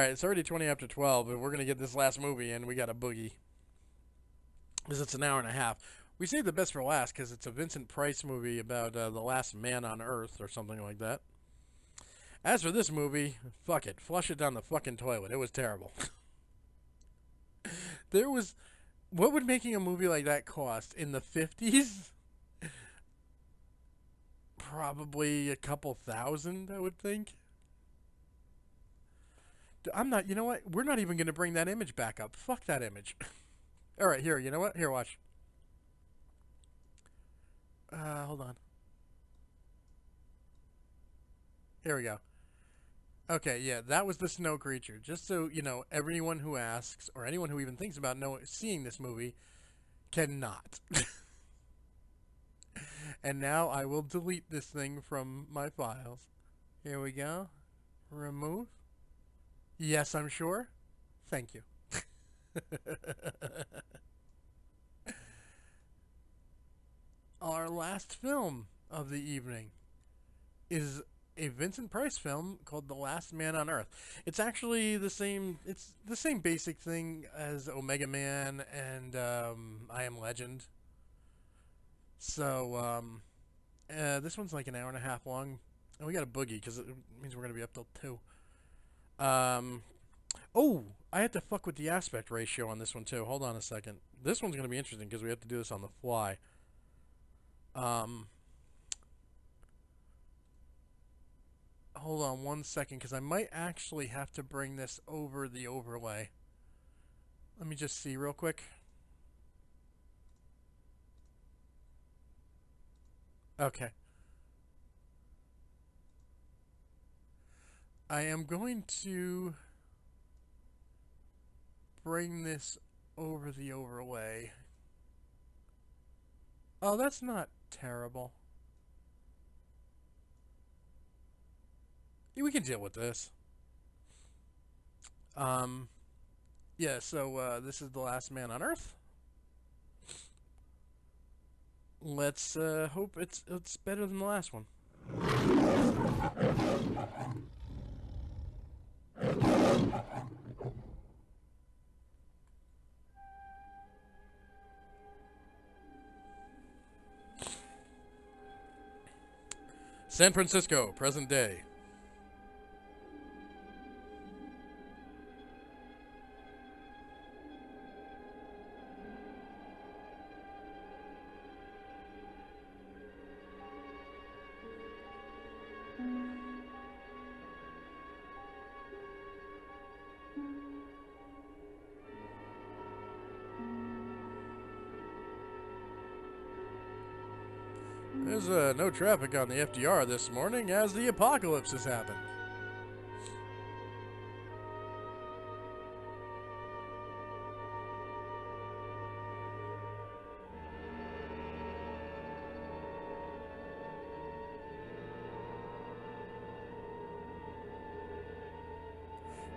Alright, it's already 20 after 12, and we're going to get this last movie, and we got a boogie. Because it's an hour and a half. We saved the best for last, because it's a Vincent Price movie about the last man on Earth, or something like that. As for this movie, fuck it. Flush it down the fucking toilet. It was terrible. There was... What would making a movie like that cost? In the 50s? Probably a couple thousand, I would think. I'm not... You know what? We're not even going to bring that image back up. Fuck that image. Alright, here. You know what? Here, watch. Hold on. Here we go. Okay, yeah, that was the snow creature. Just so, you know, everyone who asks, or anyone who even thinks about seeing this movie, cannot. And now I will delete this thing from my files. Here we go. Remove. Yes, I'm sure. Thank you. Our last film of the evening is a Vincent Price film called The Last Man on Earth. It's actually the same. It's the same basic thing as Omega Man and I Am Legend. So this one's like an hour and a half long, and we got a boogie because it means we're gonna be up till 2. Oh, I had to fuck with the aspect ratio on this one too. Hold on a second. This one's gonna be interesting because we have to do this on the fly. Hold on 1 second, because I might actually have to bring this over the overlay. Let me just see real quick. Okay. I am going to bring this over the overlay. Oh, that's not terrible. Yeah, we can deal with this. Yeah, so this is The Last Man on Earth. Let's hope it's better than the last one. San Francisco, present day. There's no traffic on the FDR this morning as the apocalypse has happened.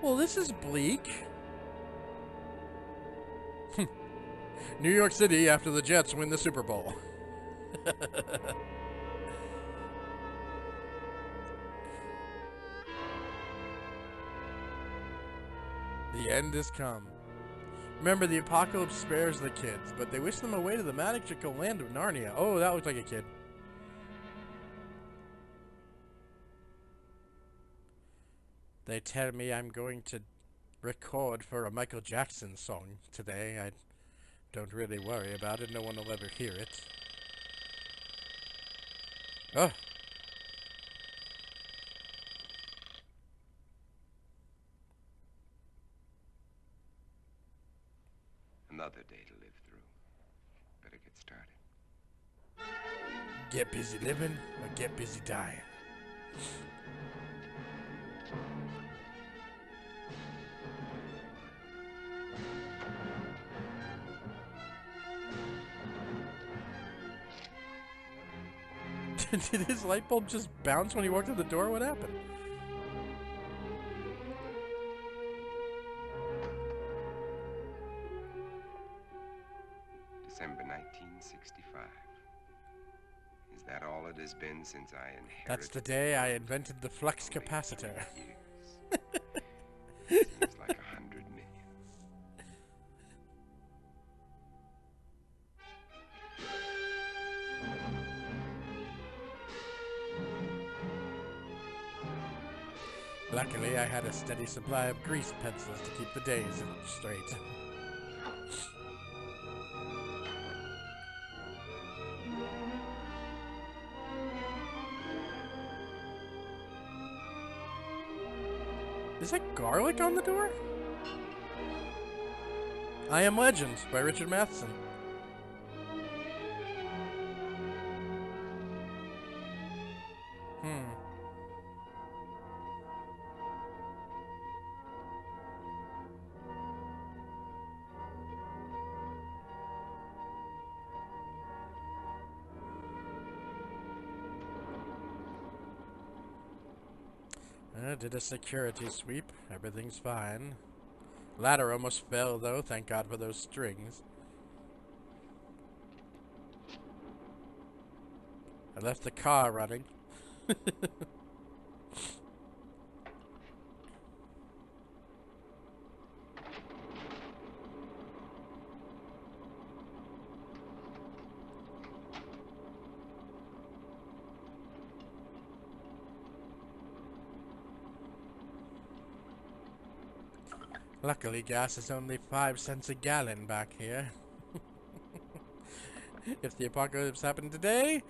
Well, this is bleak. New York City after the Jets win the Super Bowl. The end has come. Remember, the apocalypse spares the kids, but they wish them away to the magical land of Narnia. Oh, that looks like a kid. They tell me I'm going to record for a Michael Jackson song today. I don't really worry about it. No one will ever hear it. Oh. Another day to live through. Better get started. Get busy living or get busy dying. Did his light bulb just bounce when he walked through the door? What happened? December 1965. Is that all it has been since I inherited? That's the day I invented the flux capacitor. Since Luckily, I had a steady supply of grease pencils to keep the days straight. Is that garlic on the door? I Am Legend by Richard Matheson. I did a security sweep. Everything's fine. Ladder almost fell, though. Thank God for those strings. I left the car running. Luckily, gas is only 5 cents a gallon back here. If the apocalypse happened today,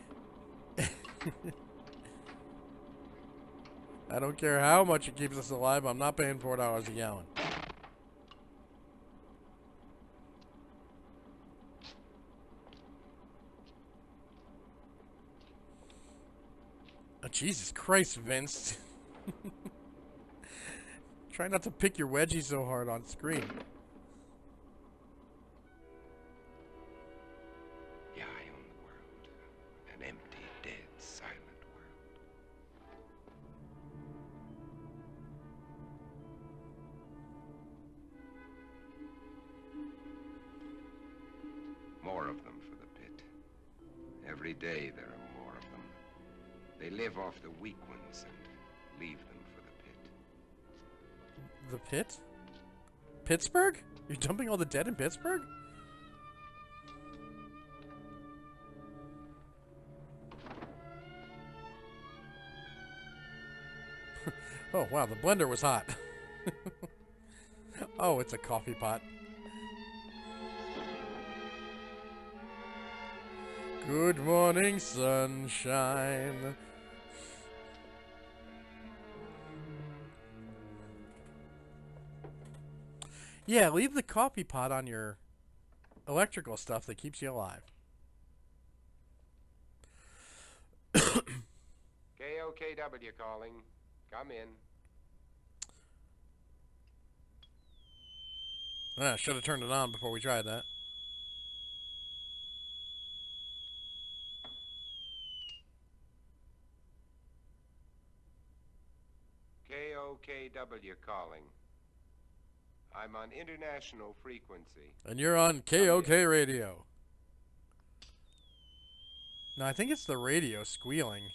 I don't care how much it keeps us alive, I'm not paying $4 a gallon. Oh, Jesus Christ, Vince. Try not to pick your wedgie so hard on screen. Yeah, I own the world. An empty, dead, silent world. More of them for the pit. Every day there are more of them. They live off the weak ones and leave them for the pit. The pit? Pittsburgh? You're dumping all the dead in Pittsburgh? Oh, wow, the blender was hot. Oh, it's a coffee pot. Good morning, sunshine. Yeah, leave the coffee pot on your electrical stuff that keeps you alive. KOKW calling. Come in. I should have turned it on before we tried that. KOKW calling. I'm on international frequency. And you're on KOK radio. No, I think it's the radio squealing.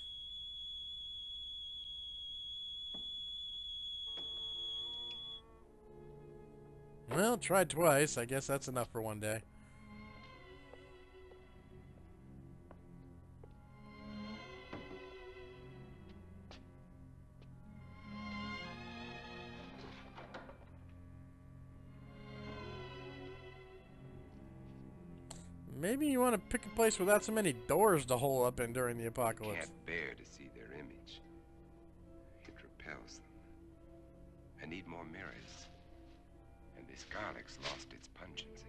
Well, tried twice. I guess that's enough for one day. Maybe you want to pick a place without so many doors to hole up in during the apocalypse. Can't bear to see their image. It repels them. I need more mirrors. And this garlic's lost its pungency.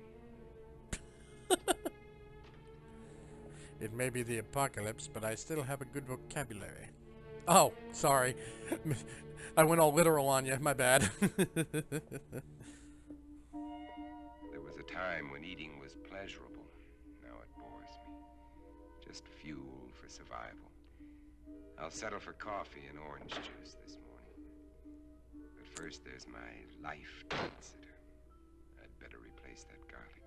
It may be the apocalypse, but I still have a good vocabulary. Oh, sorry. I went all literal on you. My bad. There was a time when eating was pleasurable. Now it bores me. Just fuel for survival. I'll settle for coffee and orange juice this morning. But first there's my life sitter. I'd better replace that garlic.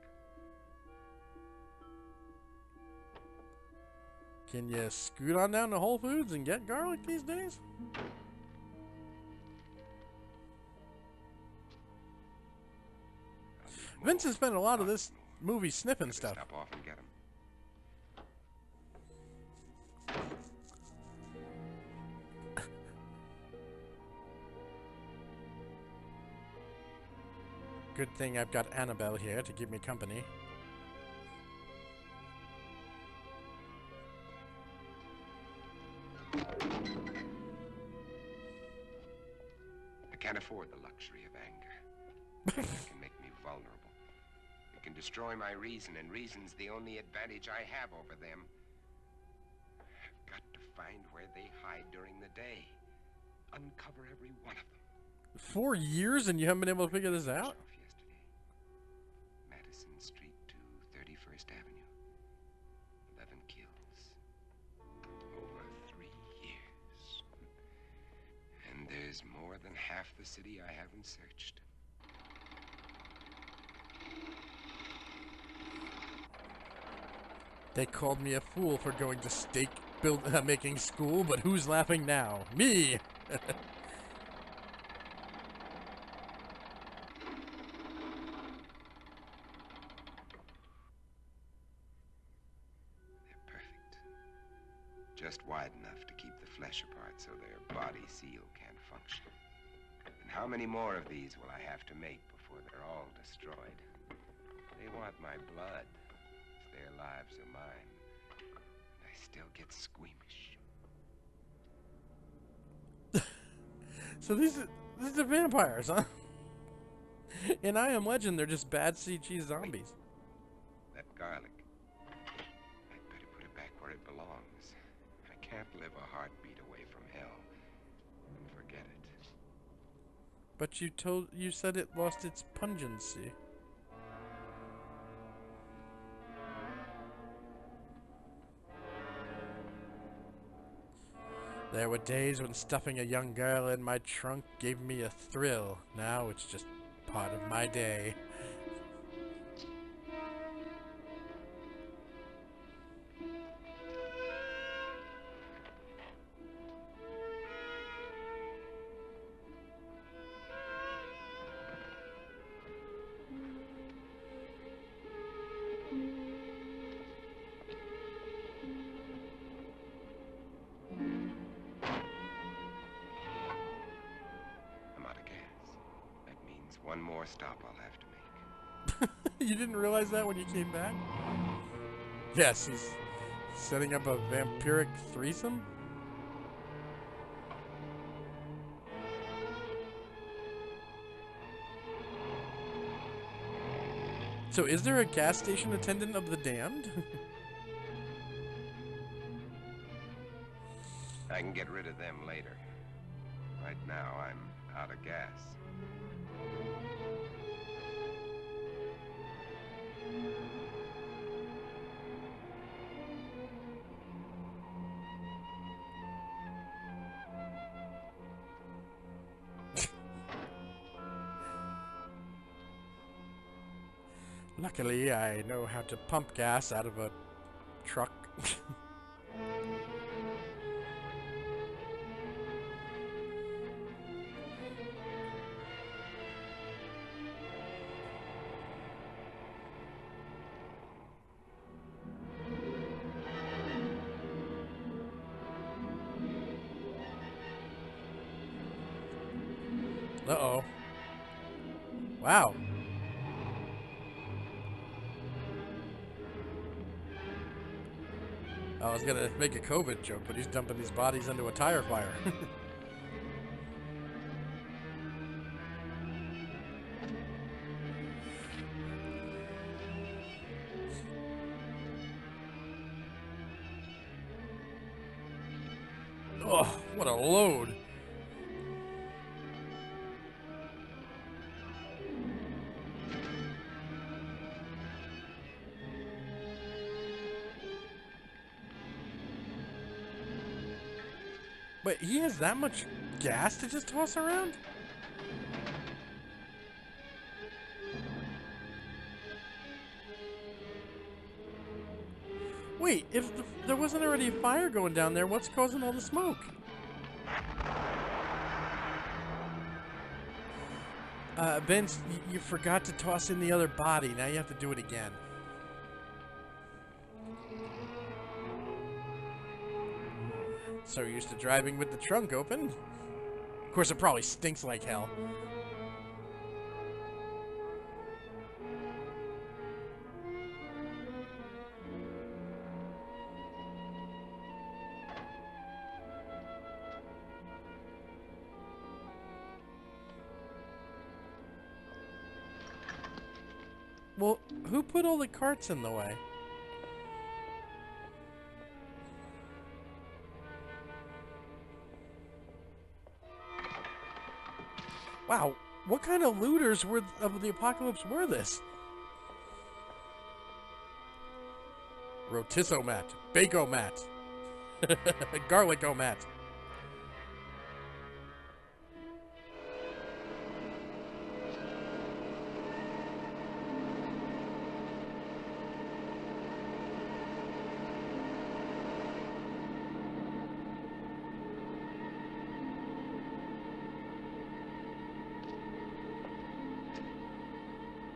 Can you scoot on down to Whole Foods and get garlic these days? Vincent spent a lot of this movie sniffing stuff. Stop off and get 'em. Good thing I've got Annabelle here to keep me company. I can't afford the luxury of anger. Anger can make me vulnerable. It can destroy my reason, and reason's the only advantage I have over them. I've got to find where they hide during the day. Uncover every one of them. 4 years and you haven't been able to figure this out? Yesterday. Madison Street to 31st Avenue. 11 kills. Over 3 years. And there's more than half the city I haven't searched. They called me a fool for going to making school, but who's laughing now? Me! They're perfect. Just wide enough to keep the flesh apart so their body seal can't function. And how many more of these will I have to make before they're all destroyed? They want my blood. Their lives are mine. And I still get squeamish. So these are vampires, huh? In I Am Legend, they're just bad CG zombies. That garlic. I'd better put it back where it belongs. I can't live a heartbeat away from hell and forget it. But you said it lost its pungency. There were days when stuffing a young girl in my trunk gave me a thrill. Now it's just part of my day. One more stop I'll have to make. You didn't realize that when you came back? Yes, he's setting up a vampiric threesome? So is there a gas station attendant of the damned? I can get rid of them later. Right now, I'm out of gas. Luckily, I know how to pump gas out of a truck. Uh-oh. Wow. I was gonna make a COVID joke, but he's dumping these bodies into a tire fire. Oh, what a load. Wait, he has that much gas to just toss around? Wait, if there wasn't already a fire going down there, what's causing all the smoke? Vince, you forgot to toss in the other body. Now you have to do it again. So used to driving with the trunk open. Of course, it probably stinks like hell. Well, who put all the carts in the way? Wow, what kind of looters were of the apocalypse were this? Rotisso-mat, Bako-mat, Garlico-mat.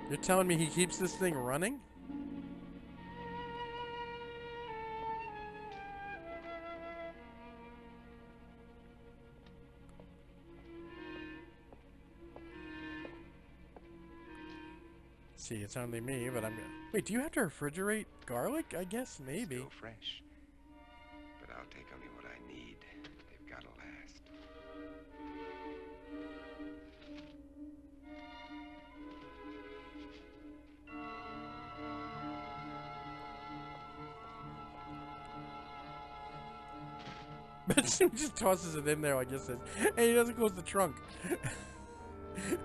You're telling me he keeps this thing running? See, it's only me, but I'm gonna... Wait, do you have to refrigerate garlic? I guess maybe. Still fresh. But I'll take only what I need. They've gotta last. He just tosses it in there, I guess. Hey, he doesn't close the trunk.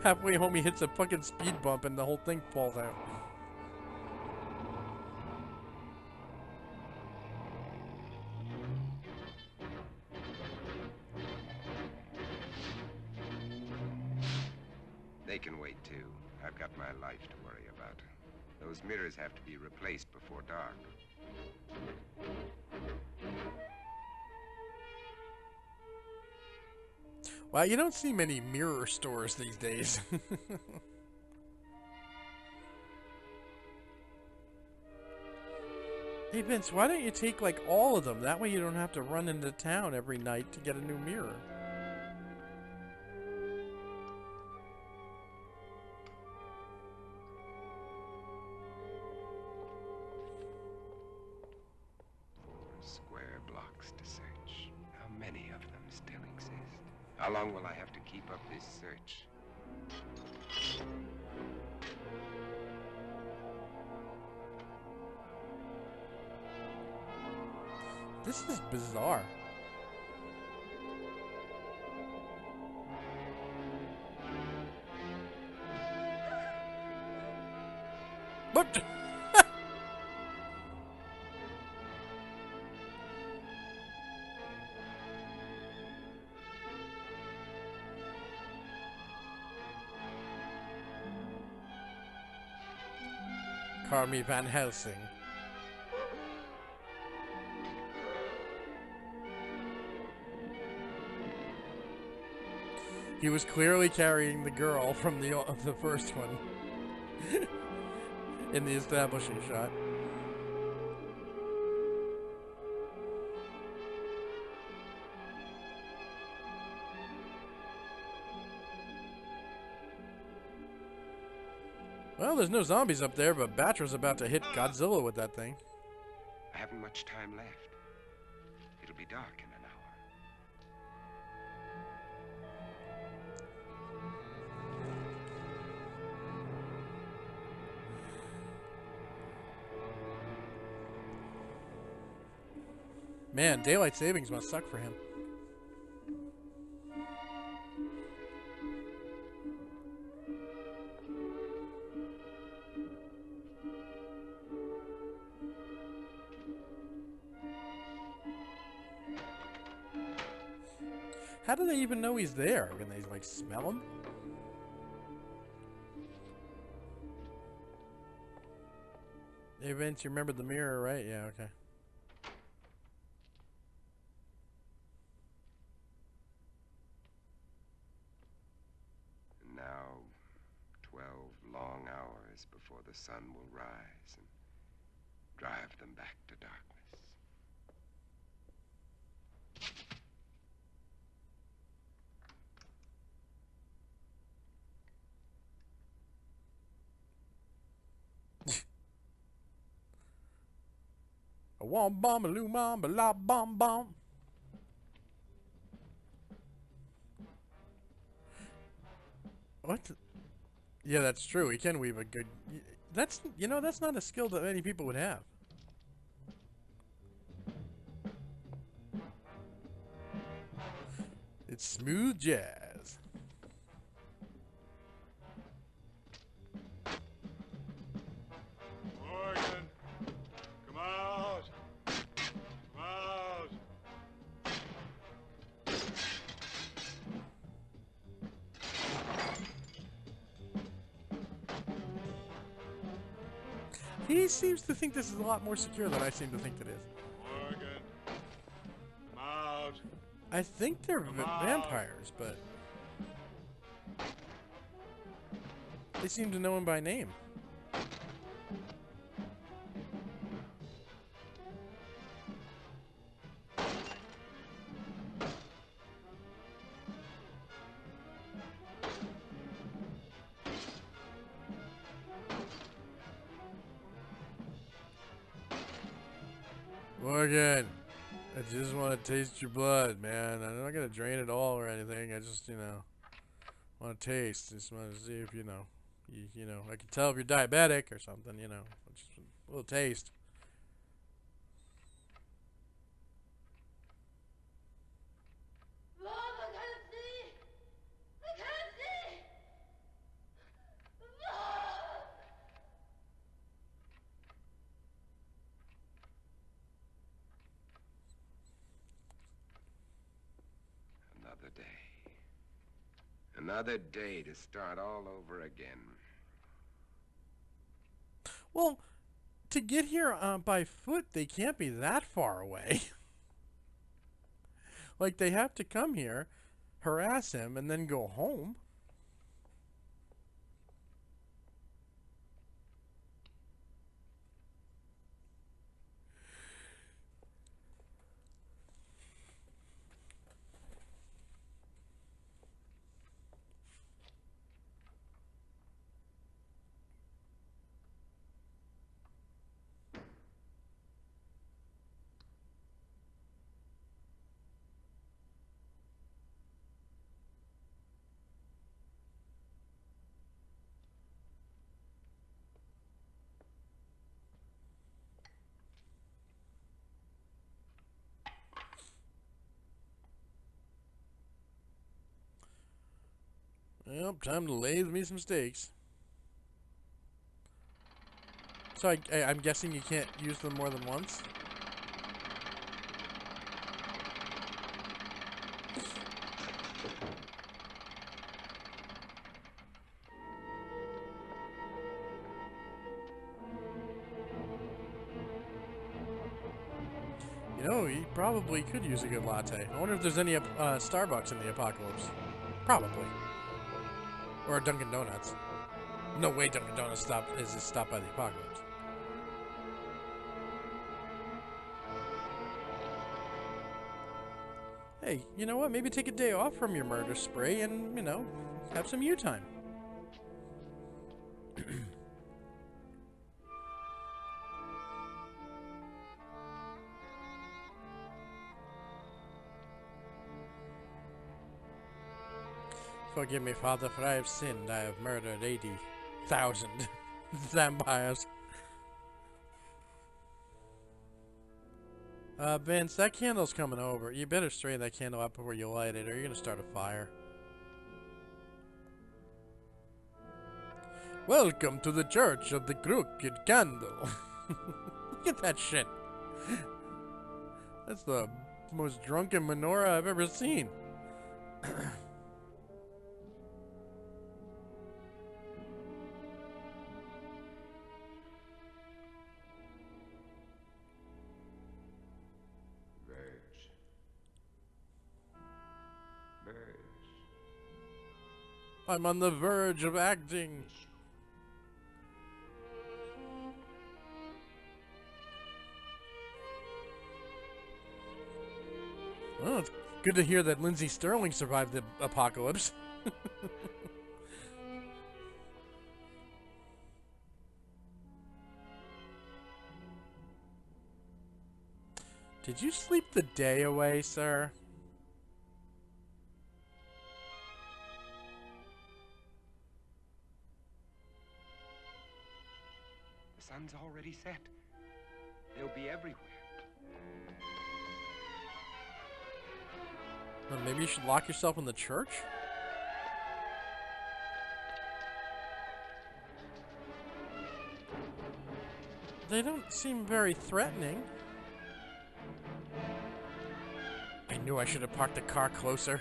Halfway home, he hits a fucking speed bump and the whole thing falls out. They can wait too. I've got my life to worry about. Those mirrors have to be replaced before dark. Well, you don't see many mirror stores these days. Hey Vince, why don't you take like all of them? That way you don't have to run into town every night to get a new mirror. Square blocks to search. How many of them still exist? How long will I have to keep up this search? This is bizarre. What? Carmi Van Helsing. He was clearly carrying the girl from the first one in the establishing shot. Well, there's no zombies up there, but Batra's about to hit Godzilla with that thing. I haven't much time left. It'll be dark in an hour. Man, daylight savings must suck for him. How do they even know he's there? Can they, like, smell him? Hey, Vince, you remember the mirror, right? Yeah, okay. And now, 12 long hours before the sun will rise and drive them back to darkness. A wom bomb a loo mom a la bomb bomb. What? Yeah, that's true. He can weave a good. That's, you know, that's not a skill that many people would have. It's smooth jazz. Morgan, come out. Come out. He seems to think this is a lot more secure than I seem to think it is. Morgan, come out. I think they're on. vampires, but they seem to know him by name. Morgan, I just want to taste your blood, man. I'm not gonna drain it all or anything. I just, you know, want to taste. Just want to see if, you know, you know, I can tell if you're diabetic or something, you know. Just a little taste. Mom, I can't see! I can't see! Mom! Another day. Another day to start all over again. Well, to get here by foot, they can't be that far away. Like, they have to come here, harass him, and then go home. Well, time to lathe me some steaks. So I'm guessing you can't use them more than once? You know, he probably could use a good latte. I wonder if there's any Starbucks in the apocalypse. Probably. Or Dunkin' Donuts. No way Dunkin' Donuts is stopped by the apocalypse. Hey, you know what? Maybe take a day off from your murder spree and, you know, have some you time. Forgive me, Father, for I have sinned. I have murdered 80,000 vampires. Vince, that candle's coming over. You better straighten that candle up before you light it, or you're gonna start a fire. Welcome to the Church of the Crooked Candle. Look at that shit. That's the most drunken menorah I've ever seen. I'm on the verge of acting. Well, it's good to hear that Lindsay Sterling survived the apocalypse. Did you sleep the day away, sir? set. They'll be everywhere. Or maybe you should lock yourself in the church? They don't seem very threatening. I knew I should have parked the car closer.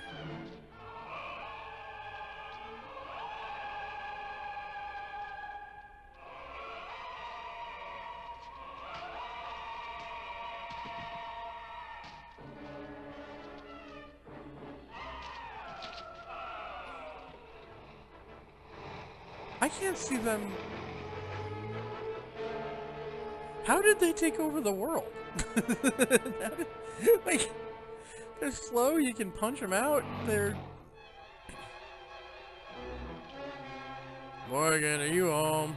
I can't see them. How did they take over the world? Like, they're slow, you can punch them out. They're... Morgan, are you home?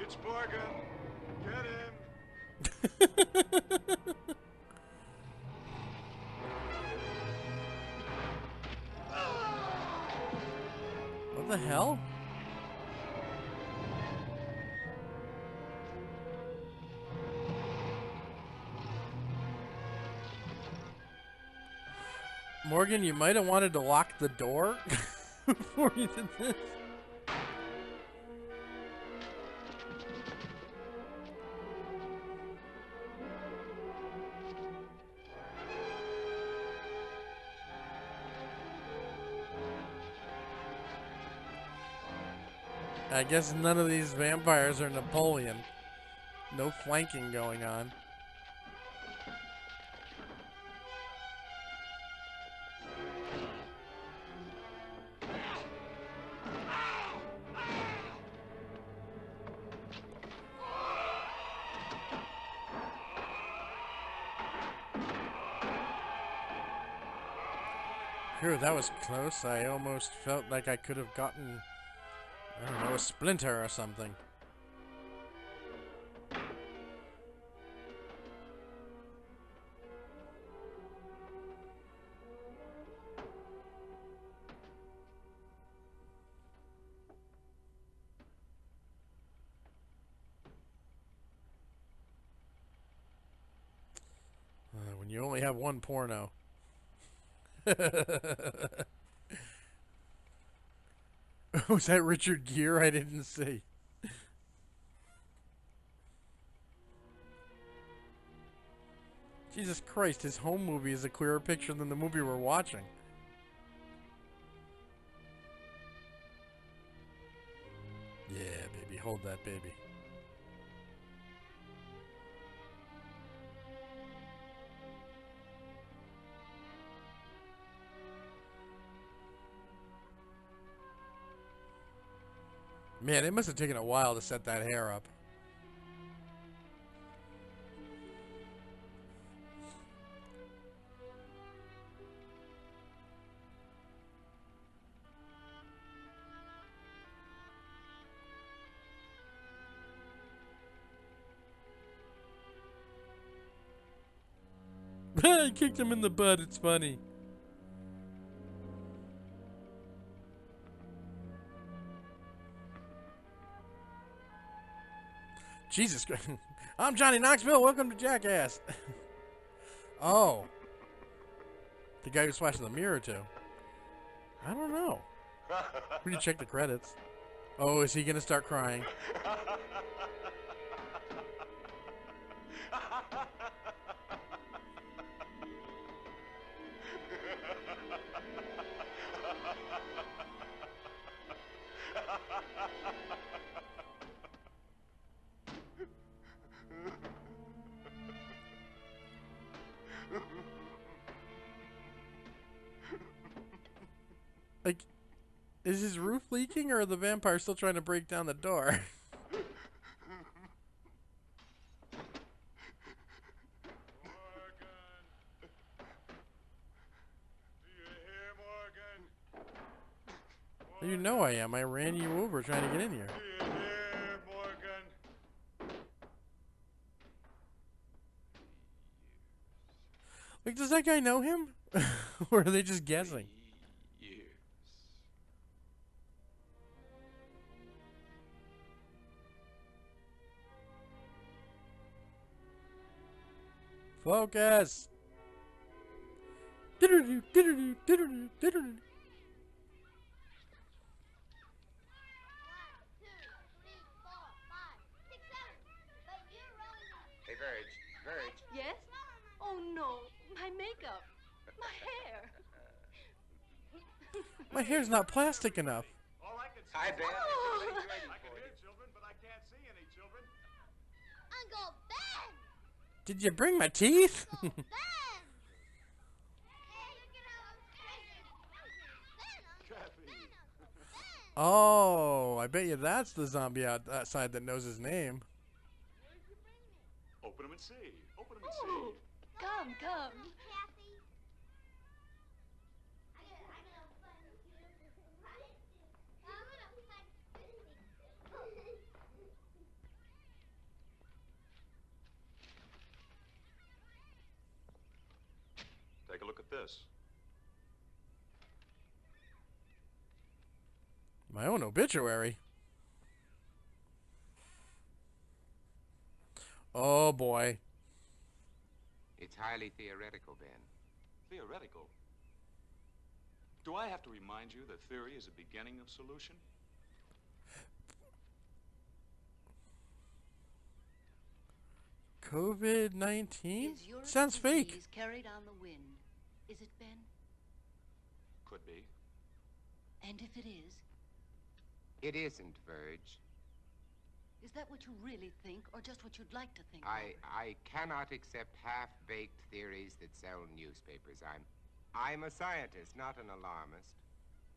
It's Morgan. Get him. What the hell? Morgan, you might have wanted to lock the door before you did this. I guess none of these vampires are Napoleon. No flanking going on. Phew, that was close. I almost felt like I could have gotten, I don't know, a splinter or something. When you only have one porno. Was that Richard Gere? I didn't see. Jesus Christ, his home movie is a clearer picture than the movie we're watching. Yeah, baby, hold that baby. Man, it must have taken a while to set that hair up. I kicked him in the butt, it's funny. Jesus Christ. I'm Johnny Knoxville. Welcome to Jackass. Oh. The guy who's flashing the mirror to. I don't know. We can check the credits. Oh, is he going to start crying? Like, is his roof leaking or are the vampires still trying to break down the door? You know I am. I ran you over trying to get in here. Do you hear, Morgan? Like, does that guy know him? Or are they just guessing? 3 years. Focus! Hey, Verge. Verge. Yes? Oh no, my makeup, my hair. My hair's not plastic enough. All I can see Hi, is Ben. Oh. Everybody's waiting I can for hear you. children, but I can't see any children. Uncle Ben! Did you bring my teeth? Uncle Ben! Hey, look at how I'm crazy. Kathy. Oh, I bet you that's the zombie outside that knows his name. Open them and see. Open them and Ooh, see. come, come. Take a look at this. My own obituary. Oh boy. It's highly theoretical, Ben. Theoretical. Do I have to remind you that theory is a beginning of solution? COVID-19? Is Europe's Sounds fake. disease carried on the wind? Is it, Ben? Could be. And if it is, It isn't, Verge. is that what you really think, or just what you'd like to think? I cannot accept half-baked theories that sell newspapers. I'm a scientist, not an alarmist.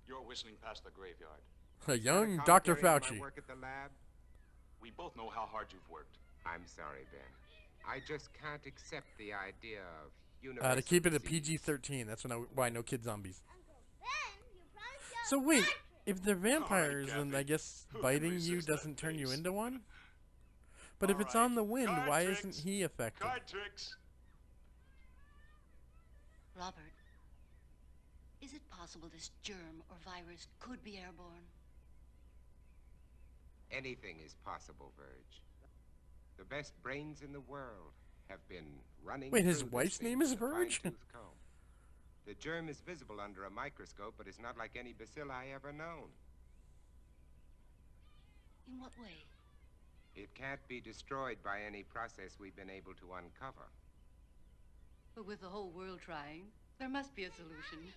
You're whistling past the graveyard. A Is that a young Dr. commentary on Fauci. my work at the lab? We both know how hard you've worked. I'm sorry, Ben. I just can't accept the idea of universal To keep it at disease. PG-13. That's why no kid zombies. Uncle Ben, you promised So wait, if they're vampires, then Kathy. I guess Who can biting you resist that doesn't turn you face? into one? But if All it's right. on the wind, Card why tricks. isn't he affected? Card tricks. Robert, is it possible this germ or virus could be airborne? Anything is possible, Verge. The best brains in the world have been running. Wait, his through this wife's thing name is with a Verge? fine-tooth comb. The germ is visible under a microscope, but is not like any bacilli ever known. In what way? It can't be destroyed by any process we've been able to uncover. But with the whole world trying, there must be a solution.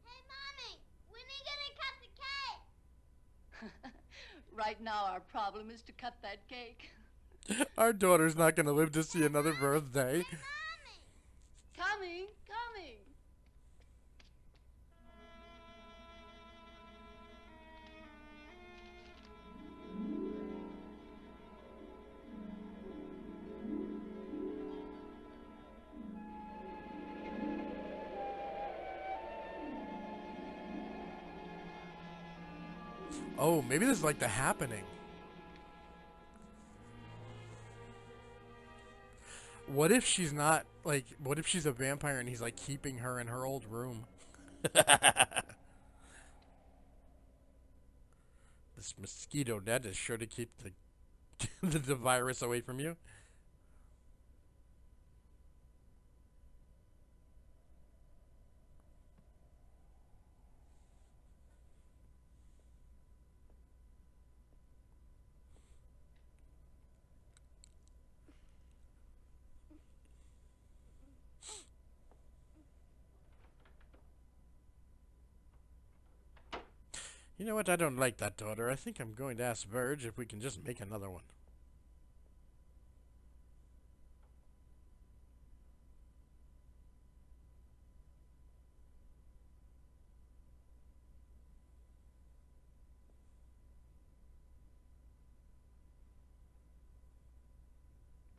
Hey, Mommy, when are you gonna cut the cake? Right now, our problem is to cut that cake. Our daughter's not going to live to see another birthday. Mommy! Coming, coming. Oh, maybe this is like The Happening. What if she's not, like, what if she's a vampire and he's, like, keeping her in her old room? This mosquito net is sure to keep the virus away from you. You know what? I don't like that, daughter. I think I'm going to ask Verge if we can just make another one.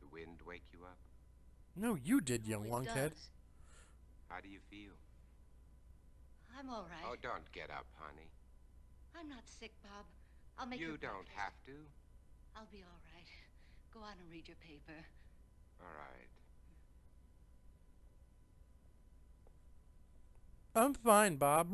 The wind wake you up? No, you did, young Always lunkhead. does. How do you feel? I'm all right. Oh, don't get up, honey. I'm not sick, Bob. I'll make You your don't breakfast. have to. I'll be all right. Go on and read your paper. All right. I'm fine, Bob.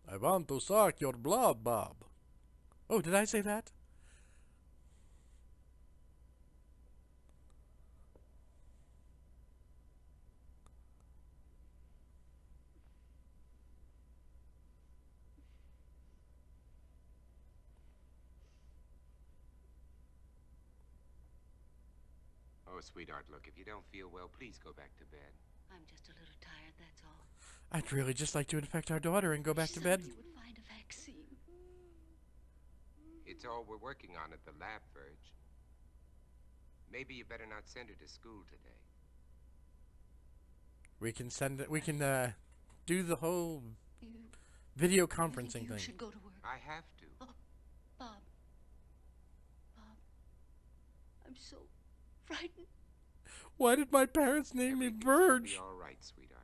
I want to suck your blood, Bob. Oh, did I say that? Oh, sweetheart, look, if you don't feel well, please go back to bed. I'm just a little tired, that's all. I'd really just like to infect our daughter and go back to bed. Somebody would find a vaccine. It's all we're working on at the lab, Verge. Maybe you better not send her to school today. We can send it. We can do the whole You video think conferencing you thing. should go to work? I have to. Oh, Bob. Bob. I'm so frightened. Why did my parents name me Everything's gonna Verge? be all right, sweetheart.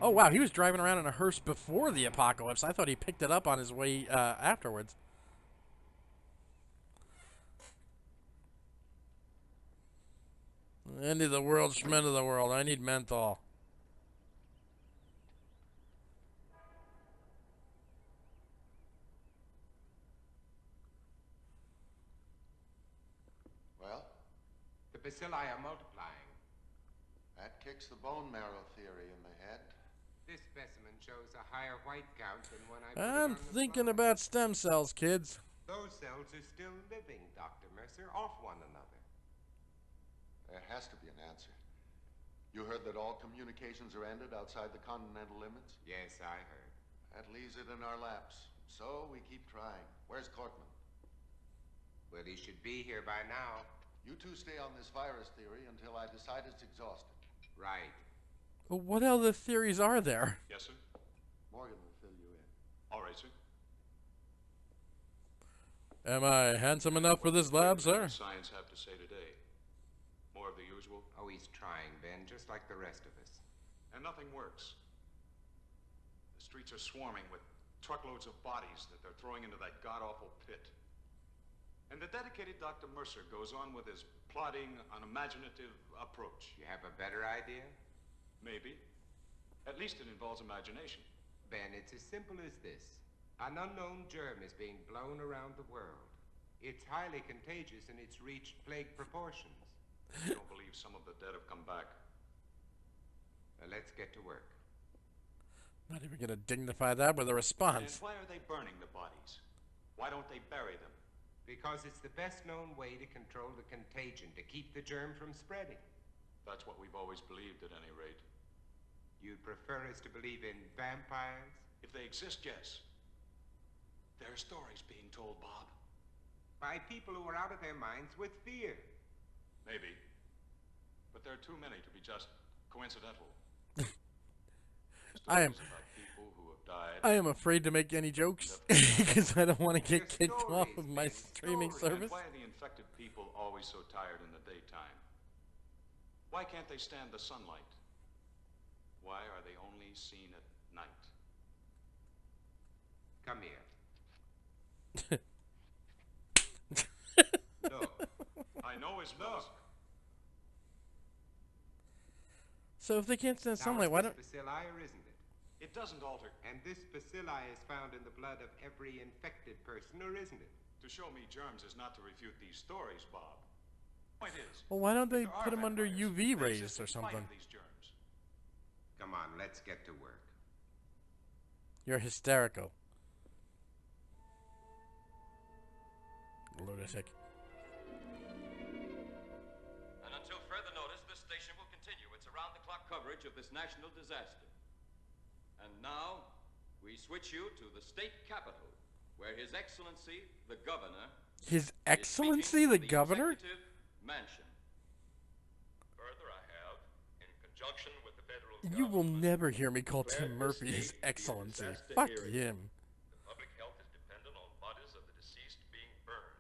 Oh wow, he was driving around in a hearse before the apocalypse. I thought he picked it up on his way afterwards. End of the world, schment of the world. I need menthol. Well, The bacilli are multiplying. that kicks the bone marrow theory in the head. This specimen shows a higher white count than when I put it I'm on the thinking slide. about stem cells, kids. Those cells are still living, Dr. Mercer, off one another. There has to be an answer. You heard that all communications are ended outside the continental limits? Yes, I heard. That leaves it in our laps. So we keep trying. Where's Cortman? Well, he should be here by now. You two stay on this virus theory until I decide it's exhausted. Right. What other theories are there? Yes, sir. Morgan will fill you in. All right, sir. Am I handsome enough for this lab, sir? Science have to say today. More of the usual, Oh, he's trying, Ben, just like the rest of us. and nothing works. The streets are swarming with truckloads of bodies that they're throwing into that god-awful pit. And the dedicated Dr. Mercer goes on with his plodding, unimaginative approach. You have a better idea? Maybe. At least it involves imagination. Ben, it's as simple as this. An unknown germ is being blown around the world. It's highly contagious and it's reached plague proportions. I don't believe some of the dead have come back. Now, let's get to work. Not even gonna dignify that with a And response. why are they burning the bodies? Why don't they bury them? Because it's the best known way to control the contagion, to keep the germ from spreading. That's what we've always believed, at any rate. You'd prefer us to believe in vampires? If they exist, yes. There are stories being told, Bob. By people who are out of their minds with fear. Maybe. But there are too many to be just coincidental. I am- Stories about people who have died. I am afraid to make any jokes because I don't want to get They're kicked off stories, of my Ben, streaming stories. service. And why are the infected people always so tired in the daytime? Why can't they stand the sunlight? Why are they only seen at night? Come here. Look. I know his nose. So if they can't stand Now, sunlight, is why this don't? bacilli or isn't it? It doesn't alter. And this bacilli is found in the blood of every infected person, or isn't it? To show me germs is not to refute these stories, Bob. Point is, Well, why don't they there are put them under vampires. UV They rays exist or in spite of something? these germs. Come on, let's get to work. You're hysterical. Lunatic. And until further notice, this station will continue its around-the-clock coverage of this national disaster. And now, we switch you to the state capitol, where His Excellency, the Governor, His is Excellency, speaking the from Governor? Executive Mansion. Further, I have, in conjunction with the federal You will government, never hear me call declared Tim this Murphy His state to be a Excellency. disaster Fuck area. him. The public health is dependent on bodies of the deceased being burned.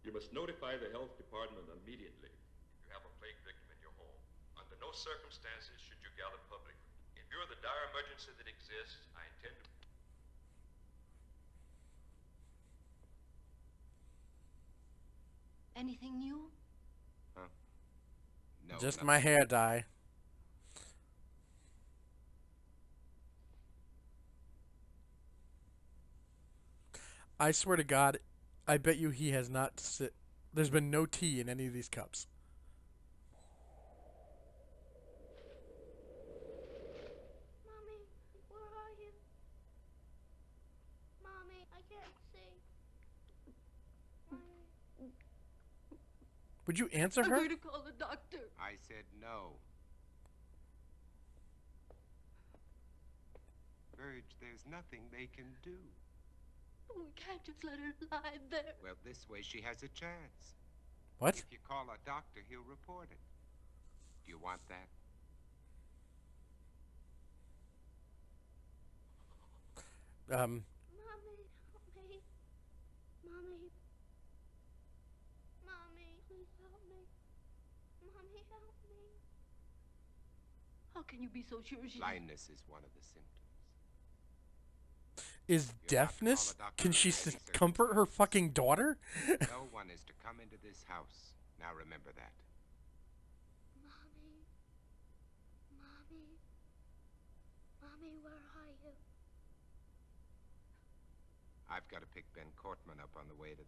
You must notify the health department immediately if you have a plague victim in your home. Under no circumstances should you gather publicly. In view of the dire emergency that exists, I intend to... Anything new? Huh? No. Just nothing. my hair dye. I swear to God, I bet you he has not there's been no tea in any of these cups. Mommy, where are you? Mommy, I can't see. Mommy. Would you answer I'm her? going to call the doctor. I said no. Verge, there's nothing they can do. We can't just let her lie there. Well, this way she has a chance. What? If you call a doctor, he'll report it. Do you want that? Mommy, help me. Mommy. Mommy, please help me. Mommy, help me. How can you be so sure she's... Blindness is one of the symptoms. Is deafness? Can she comfort her fucking daughter? No one is to come into this house. Now remember that. Mommy. Mommy. Mommy, where are you? I've got to pick Ben Cortman up on the way to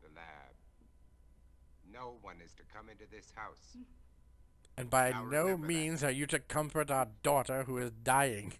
the lab. No one is to come into this house. And by Now no remember means are you to comfort our daughter who is dying.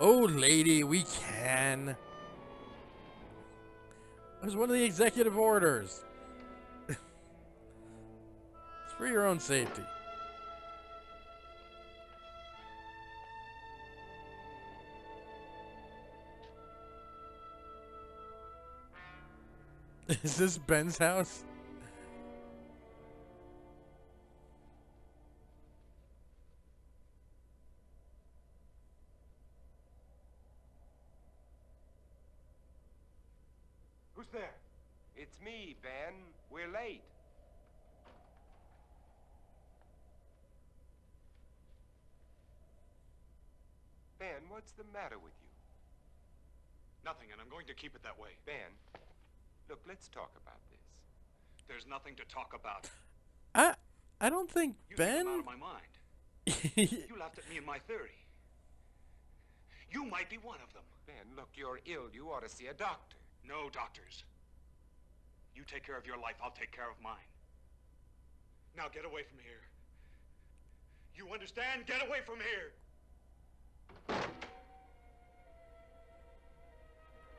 Oh, lady, we can. It was one of the executive orders. It's for your own safety. Is this Ben's house? Who's there? It's me, Ben. We're late. Ben, what's the matter with you? Nothing, and I'm going to keep it that way. Ben, look, let's talk about this. There's nothing to talk about. I don't think You Ben. think I'm out of my mind. You laughed at me and my theory. You might be one of them. Ben, look, you're ill. You ought to see a doctor. No doctors. You take care of your life, I'll take care of mine. Now get away from here. You understand? Get away from here!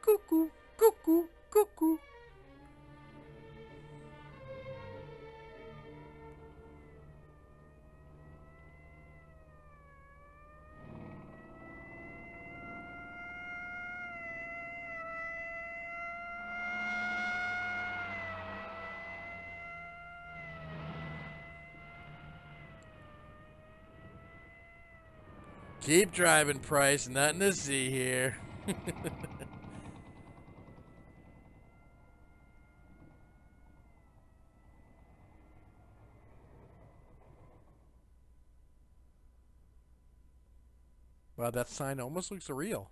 Cuckoo, cuckoo, cuckoo. Keep driving, Price. Nothing to see here. Wow, that sign almost looks real.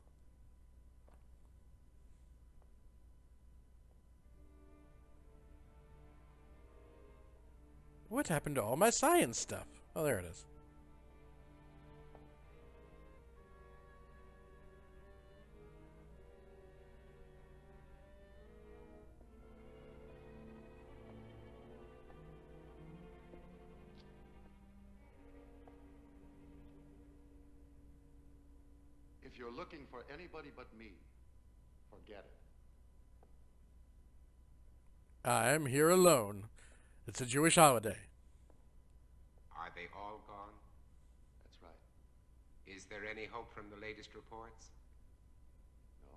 What happened to all my science stuff? Oh, there it is. If you're looking for anybody but me, forget it. I'm here alone. It's a Jewish holiday. Are they all gone? That's right. Is there any hope from the latest reports? No,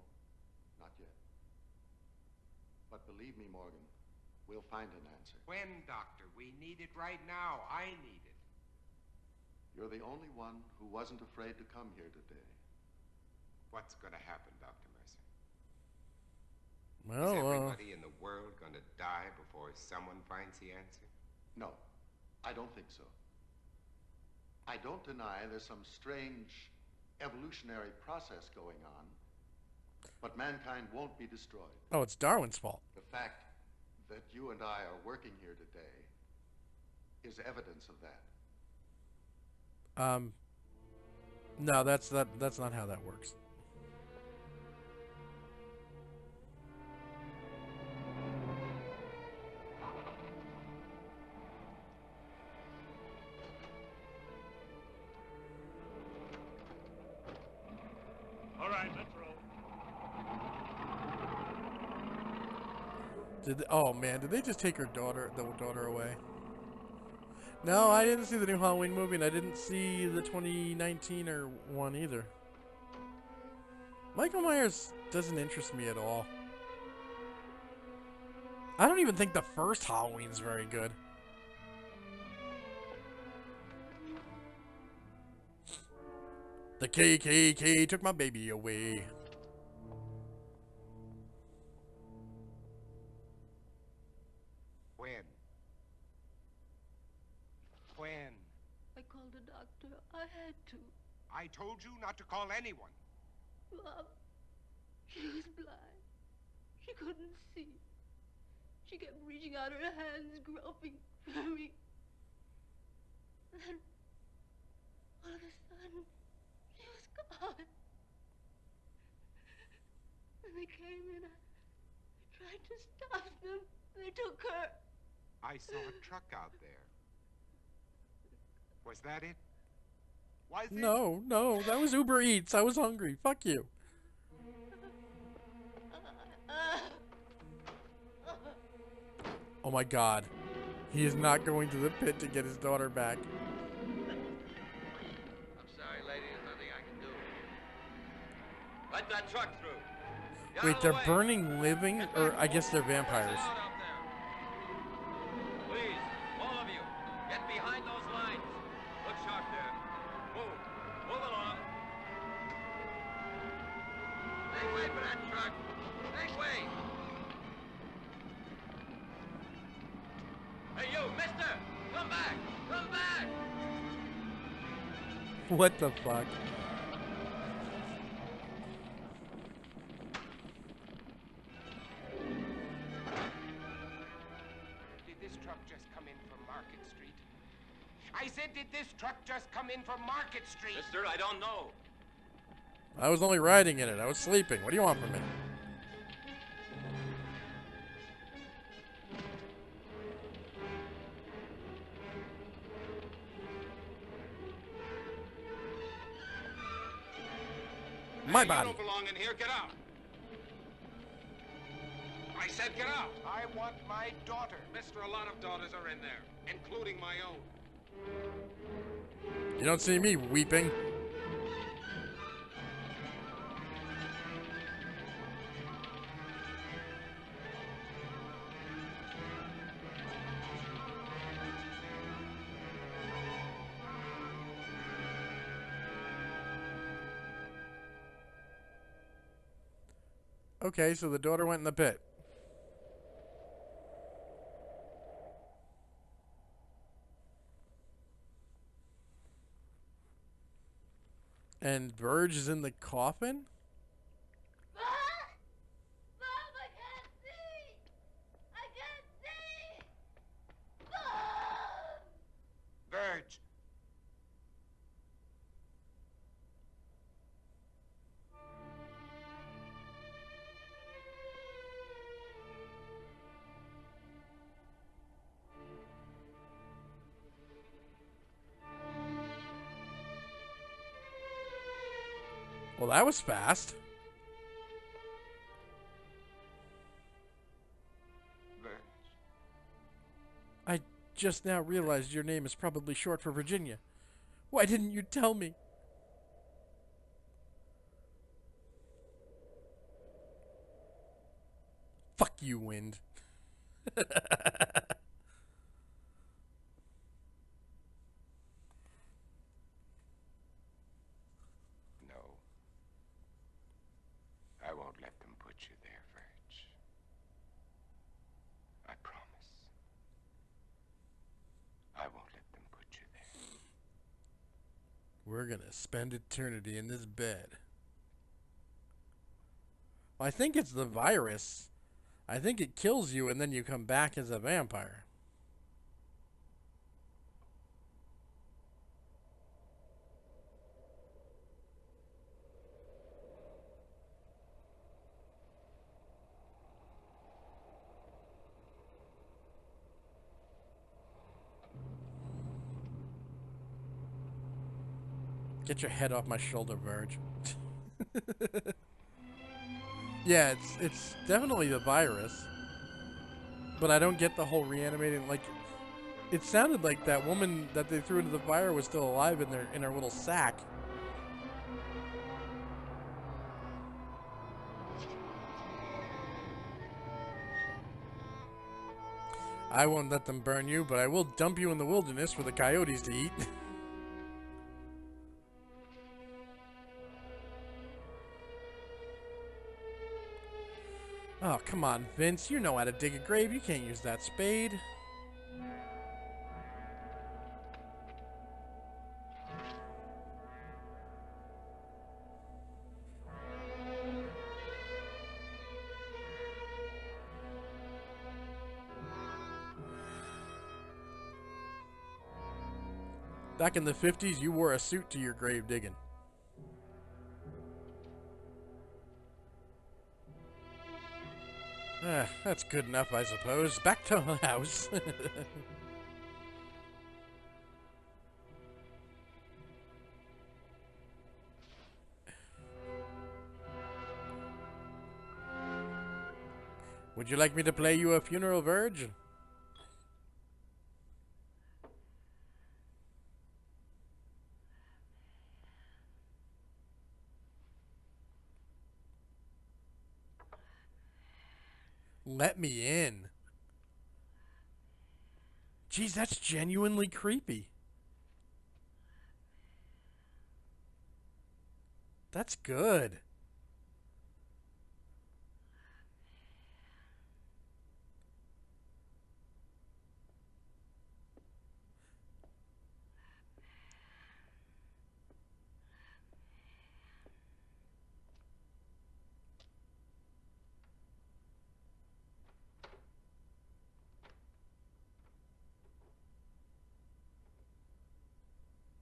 not yet. But believe me, Morgan, we'll find an answer. When, Doctor? We need it right now. I need it. You're the only one who wasn't afraid to come here today. What's going to happen, Dr. Mercer? Is Well, everybody in the world going to die before someone finds the answer? No, I don't think so. I don't deny there's some strange evolutionary process going on, but mankind won't be destroyed. oh, it's Darwin's fault. The fact that you and I are working here today is evidence of that. No, that's not how that works. All right, let's roll. Oh man, did they just take the daughter away? No, I didn't see the new Halloween movie, and I didn't see the 2019 one either. Michael Myers doesn't interest me at all. I don't even think the first Halloween's very good. The KKK took my baby away. When? When? I called a doctor. I had to. I told you not to call anyone. Mom, she was blind. She couldn't see. She kept reaching out her hands, groping for me. Then, all of a sudden, she was gone. When they came in, I tried to stop them. They took her. I saw a truck out there. Was that it? Was it? No, that was Uber Eats. I was hungry. Fuck you. Oh my god. He is not going to the pit to get his daughter back. I'm sorry, lady. There's nothing I can do. Let that truck through. Get out Wait, of the they're way. burning living? Or I guess they're vampires. Out there. Please, all of you, get behind those lines. Look sharp there. Move. Move along. Make way for that truck. Make way. Hey, you, mister! Come back! Come back! What the fuck? Did this truck just come in from Market Street? I said, did this truck just come in from Market Street? Mister, I don't know. I was only riding in it. I was sleeping. What do you want from me? My You body. don't belong in here. Get out. I said get out. I want my daughter. Mister, a lot of daughters are in there, including my own. You don't see me weeping. Okay, so the daughter went in the pit. And Burge is in the coffin? Mom! Mom, I can't see! I can't see! Mom! Verge. Well, that was fast. Verge. just now realized your name is probably short for Virginia. Why didn't you tell me? Fuck you, Wind. No. I won't let them put you there, Virg. I promise. I won't let them put you there. We're gonna spend eternity in this bed. Well, I think it's the virus. I think it kills you and then you come back as a vampire. Get your head off my shoulder, Verge. Yeah, it's definitely the virus. But I don't get the whole reanimating. Like, it sounded like that woman that they threw into the fire was still alive in her little sack. I won't let them burn you, but I will dump you in the wilderness for the coyotes to eat. Oh, come on, Vince. You know how to dig a grave. You can't use that spade. Back in the 50s, you wore a suit to your grave digging. That's good enough, I suppose. Back to the house. Would you like me to play you a funeral dirge? Let me in. Jeez, that's genuinely creepy. That's good.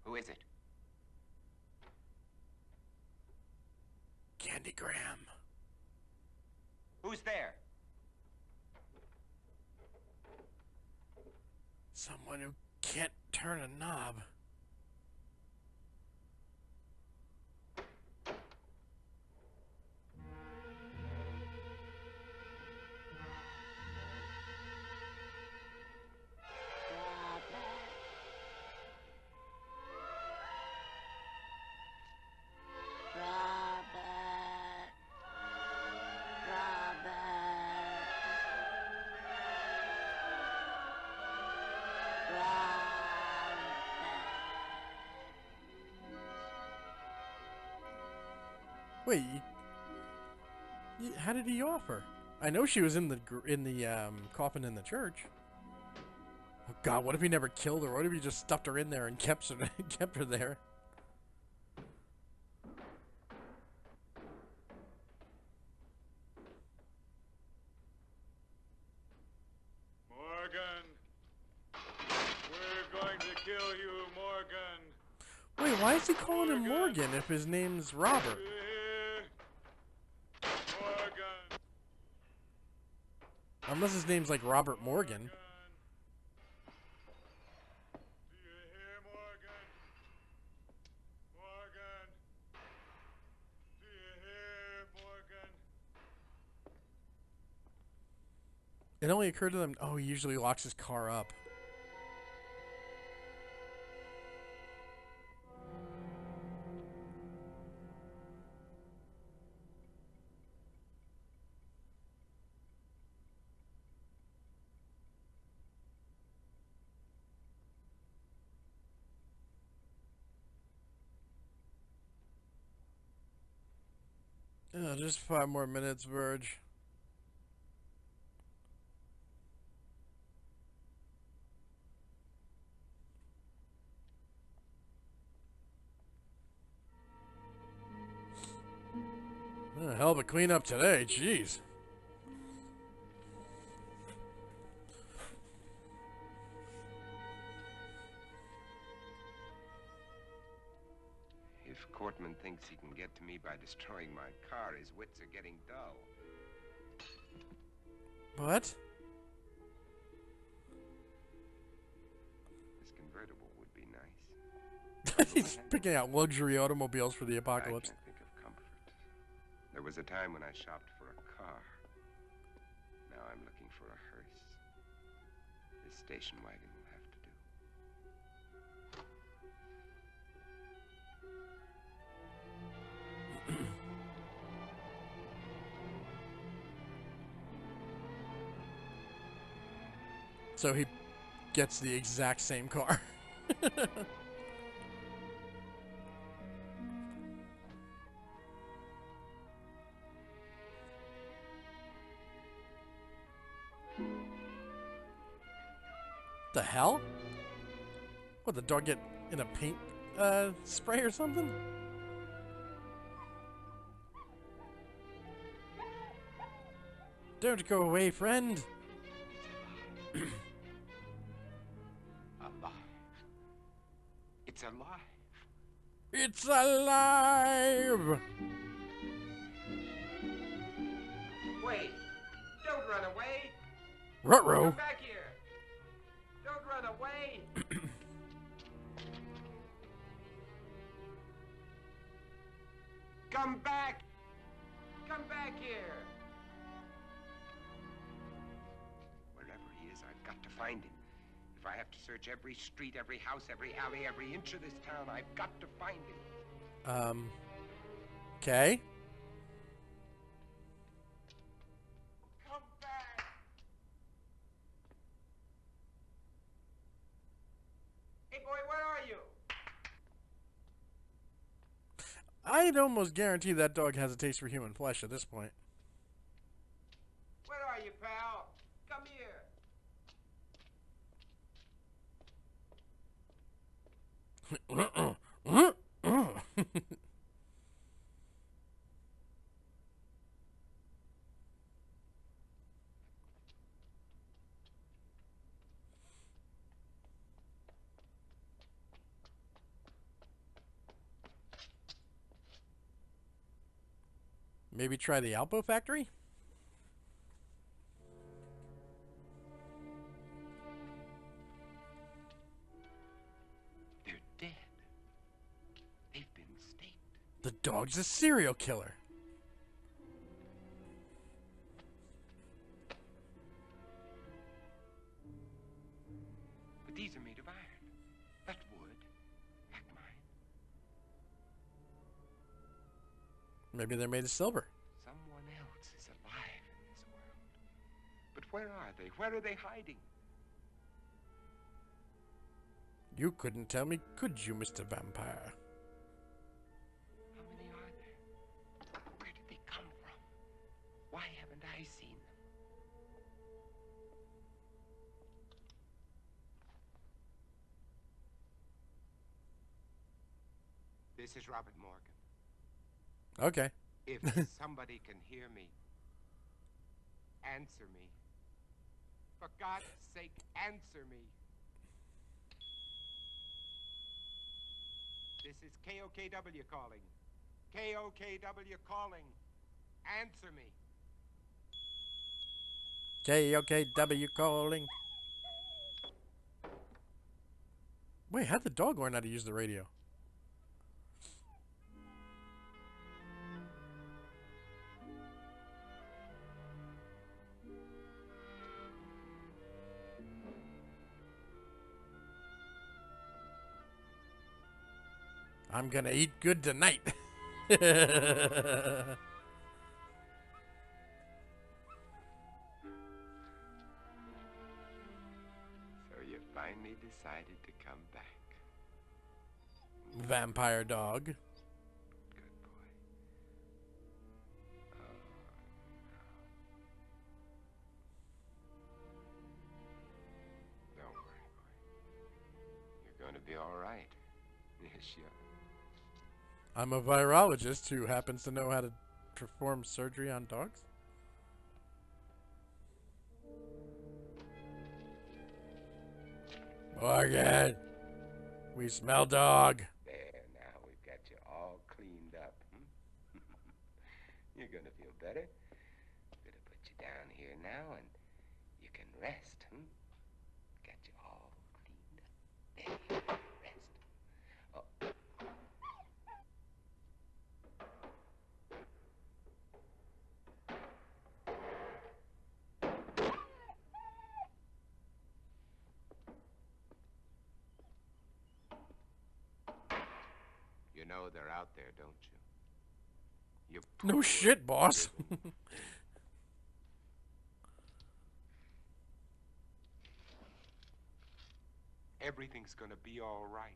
Who is it? Candy Graham. Who's there? Someone who can't turn a knob. Wait, how did he offer? I know she was in the coffin in the church. Oh God, what if he never killed her? What if he just stuffed her in there and kept her there? Morgan! We're going to kill you, Morgan! Wait, why is he calling him Morgan if his name's Robert? Morgan! Unless his name's like Robert Morgan. Do you hear, Morgan? Morgan! Do you hear, Morgan? It only occurred to them, oh, he usually locks his car up. Just 5 more minutes, Verge. Hell of a cleanup today, jeez. If Cortman thinks he can get to me by destroying my car, his wits are getting dull. What? This convertible would be nice. He's picking out luxury automobiles for the apocalypse. I can't think of comfort. There was a time when I shopped for a car. Now I'm looking for a hearse. This station wagon will have to do. So he gets the exact same car. The hell? What, the dog get in a paint spray or something? Don't go away, friend. Alive. It's alive. It's alive! Wait! Don't run away! Ruh-roh. Come back here! Don't run away! Come back! Come back here! Wherever he is, I've got to find him. If I have to search every street, every house, every alley, every inch of this town, I've got to find him. Okay. Come back! Hey, boy, where are you? I'd almost guarantee that dog has a taste for human flesh at this point. Where are you, pal? Come here. Maybe try the Alpo factory? They're dead. They've been staked. The dog's a serial killer. But these are made of iron. That wood, like mine. Maybe they're made of silver. Someone else is alive in this world. But where are they? Where are they hiding? You couldn't tell me, could you, Mr. Vampire? How many are there? Where did they come from? Why haven't I seen them? This is Robert Morgan. Okay. If somebody can hear me, answer me. For God's sake, answer me. This is KOKW calling. KOKW calling. Answer me. KOKW calling. Wait, how'd the dog learn how to use the radio? I'm gonna eat good tonight. So you finally decided to come back. Vampire dog. Good boy. monsieur. I'm a virologist who happens to know how to perform surgery on dogs. Morgan, we smell dog. There, now we've got you all cleaned up. You're gonna feel better. I'm gonna put you down here now and you can rest. Got you all cleaned up. There, rest. Oh. You know they're out there, don't you? You No poor shit, boss. little- Everything's gonna be all right.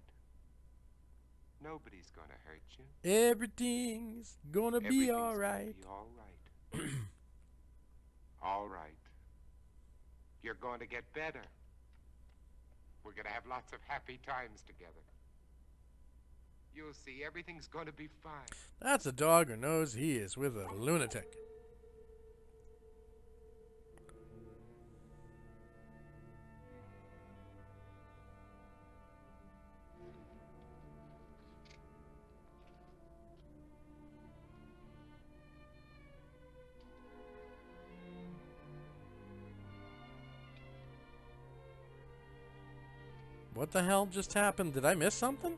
Nobody's gonna hurt you. Everything's gonna be Everything's alright. gonna be all right. All right. You're going to get better. We're gonna have lots of happy times together. You'll see, everything's gonna be fine. That's a dog who knows he is with a lunatic. What the hell just happened? Did I miss something?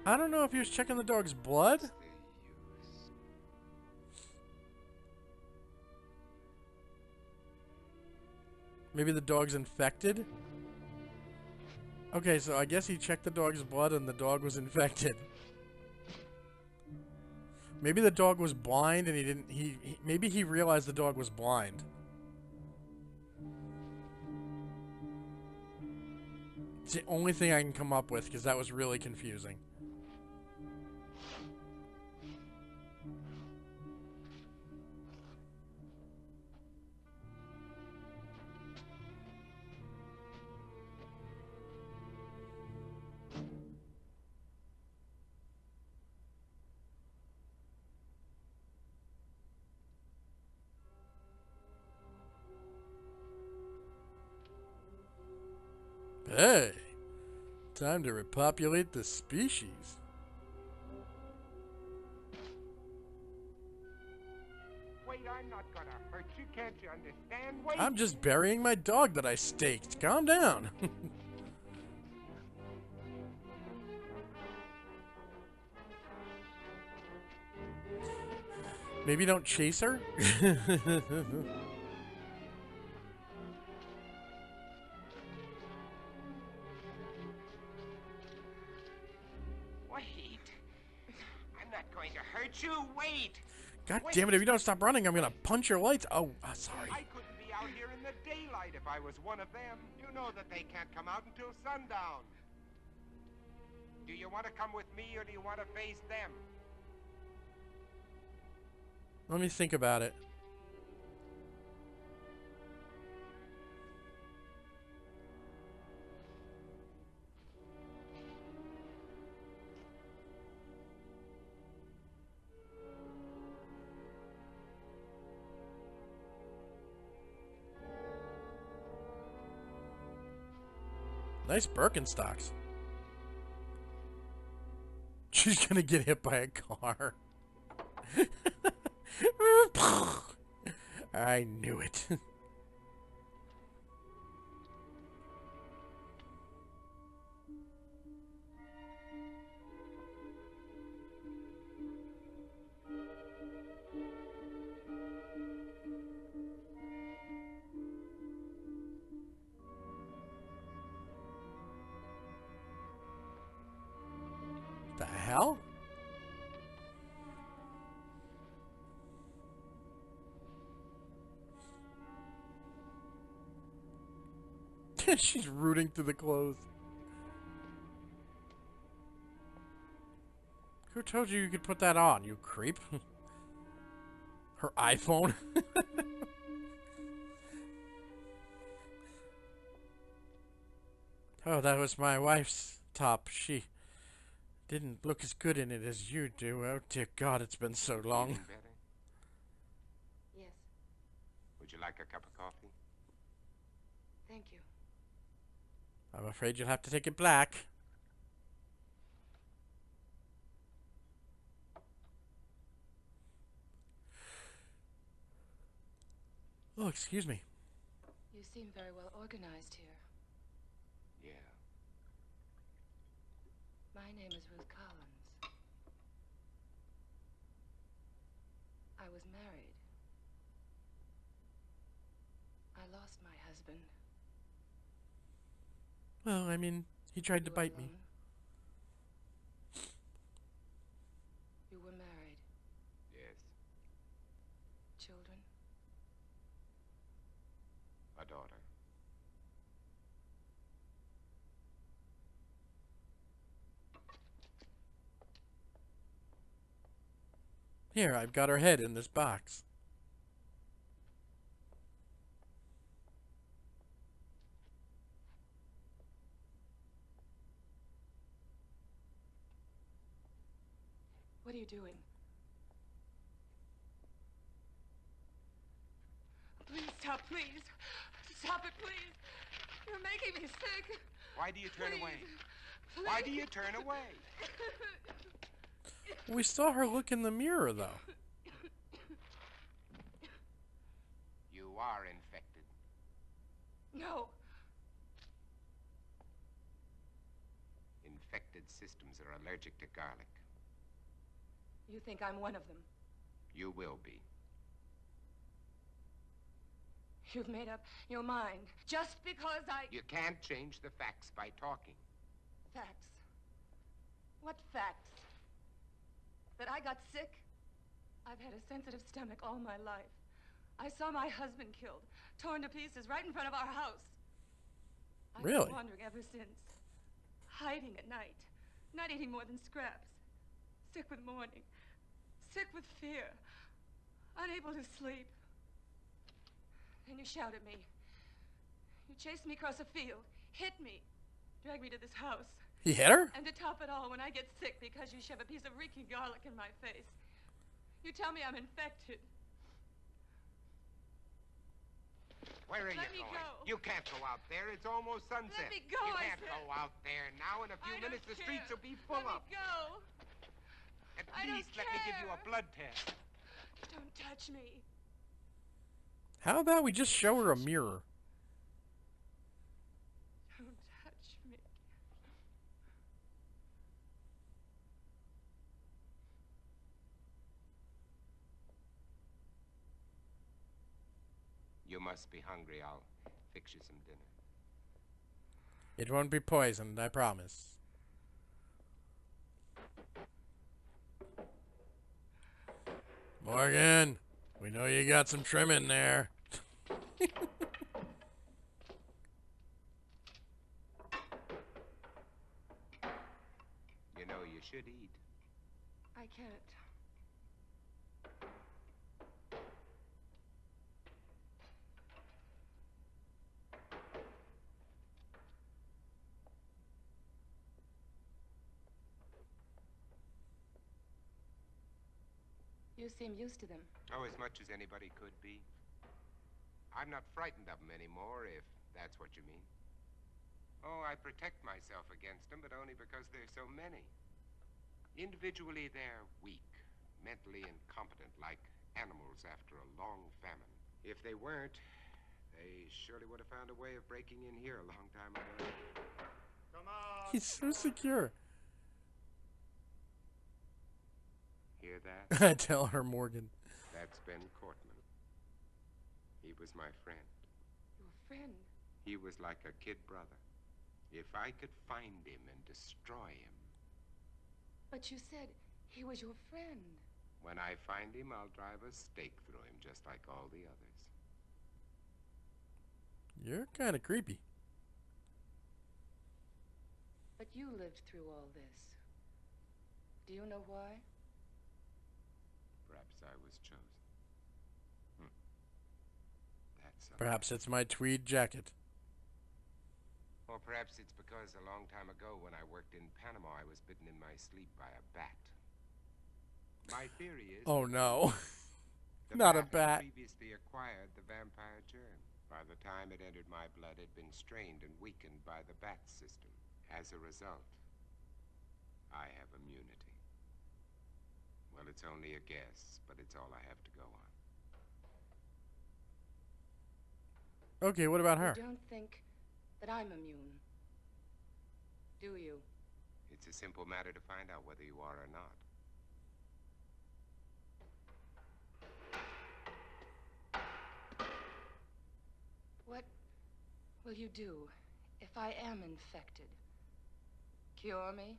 I don't know if he was checking the dog's blood. What's the use? Maybe the dog's infected. Okay, so I guess he checked the dog's blood and the dog was infected. Maybe the dog was blind and he didn't. Maybe he realized the dog was blind. It's the only thing I can come up with because that was really confusing. Hey, time to repopulate the species. Wait, I'm not gonna hurt you. Can't you understand? Wait. I'm just burying my dog that I staked. Calm down. Maybe don't chase her? Wait. I'm not going to hurt you. Wait. God damn it, if you don't stop running, I'm gonna punch your lights. Oh, sorry. I couldn't be out here in the daylight if I was one of them. You know that they can't come out until sundown. Do you want to come with me or do you want to face them? Let me think about it. Nice Birkenstocks. She's gonna get hit by a car. I knew it. The hell? She's rooting through the clothes. Who told you you could put that on, you creep? Her iPhone? Oh, that was my wife's top. She didn't look as good in it as you do. Oh, dear God, it's been so long. Feeling better? Yes, Would you like a cup of coffee? thank you. I'm afraid you'll have to take it black. Oh, excuse me. You seem very well organized here. Yeah. My name is Ruth Collins. I was married. I lost my husband. Well, I mean, he tried to You were bite me. alone? You were married. Yes. Children? A daughter. Here, I've got her head in this box. What are you doing? Please stop, please. Stop it, please. You're making me sick. Why do you turn Please. away? Please. Why do you turn away? We saw her look in the mirror, though. You are infected. No. Infected systems are allergic to garlic. You think I'm one of them? You will be. You've made up your mind just because I... You can't change the facts by talking. Facts. What facts? That I got sick? I've had a sensitive stomach all my life. I saw my husband killed, torn to pieces right in front of our house. I've Really? been wandering ever since. Hiding at night. Not eating more than scraps. Sick with mourning. Sick with fear. Unable to sleep. Then you shout at me. You chased me across a field, hit me, dragged me to this house. He hit her? And to top it all, when I get sick because you shove a piece of reeking garlic in my face, you tell me I'm infected. Where are Let you me going? go. You can't go out there. It's almost sunset. Let me go, You I can't said. go out there now. In a few I don't minutes, the care. streets will be full Let up. me go. At I don't least let me give you a care. blood test. Don't touch me. How about we just show her a mirror? Don't touch me. You must be hungry. I'll fix you some dinner. It won't be poisoned, I promise. Morgan, we know you got some trim in there. You know you should eat. I can't. You seem used to them. Oh, as much as anybody could be. I'm not frightened of them anymore, if that's what you mean. Oh, I protect myself against them, but only because there's so many. Individually, they're weak, mentally incompetent, like animals after a long famine. If they weren't, they surely would have found a way of breaking in here a long time ago. Come on. He's so secure. Hear that? I tell her, Morgan. That's Ben Cortman. He was my friend. Your friend. He was like a kid brother. If I could find him and destroy him, But you said he was your friend. when I find him, I'll drive a stake through him just like all the others. You're kind of creepy. You lived through all this. Do you know why? Perhaps I was chosen. That's Perhaps it's my tweed jacket. Or perhaps it's because a long time ago when I worked in Panama, I was bitten in my sleep by a bat. My theory is... Oh no. the Not a bat bat. had previously acquired the vampire germ. By the time it entered my blood, it had been strained and weakened by the bat system. As a result, I have immunity. Well, it's only a guess, but it's all I have to go on. Okay, what about her? You don't think that I'm immune, do you? It's a simple matter to find out whether you are or not. What will you do if I am infected? Cure me?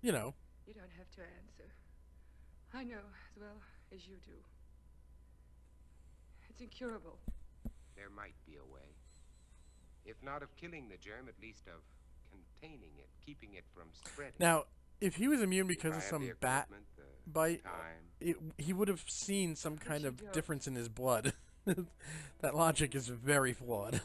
You know. You don't have to answer. I know as well as you do. It's incurable. There might be a way. If not of killing the germ, at least of containing it, keeping it from spreading. Now, if he was immune because I of have some the bat equipment, the bite, time. he would have seen some kind you of don't. difference in his blood. That logic is very flawed.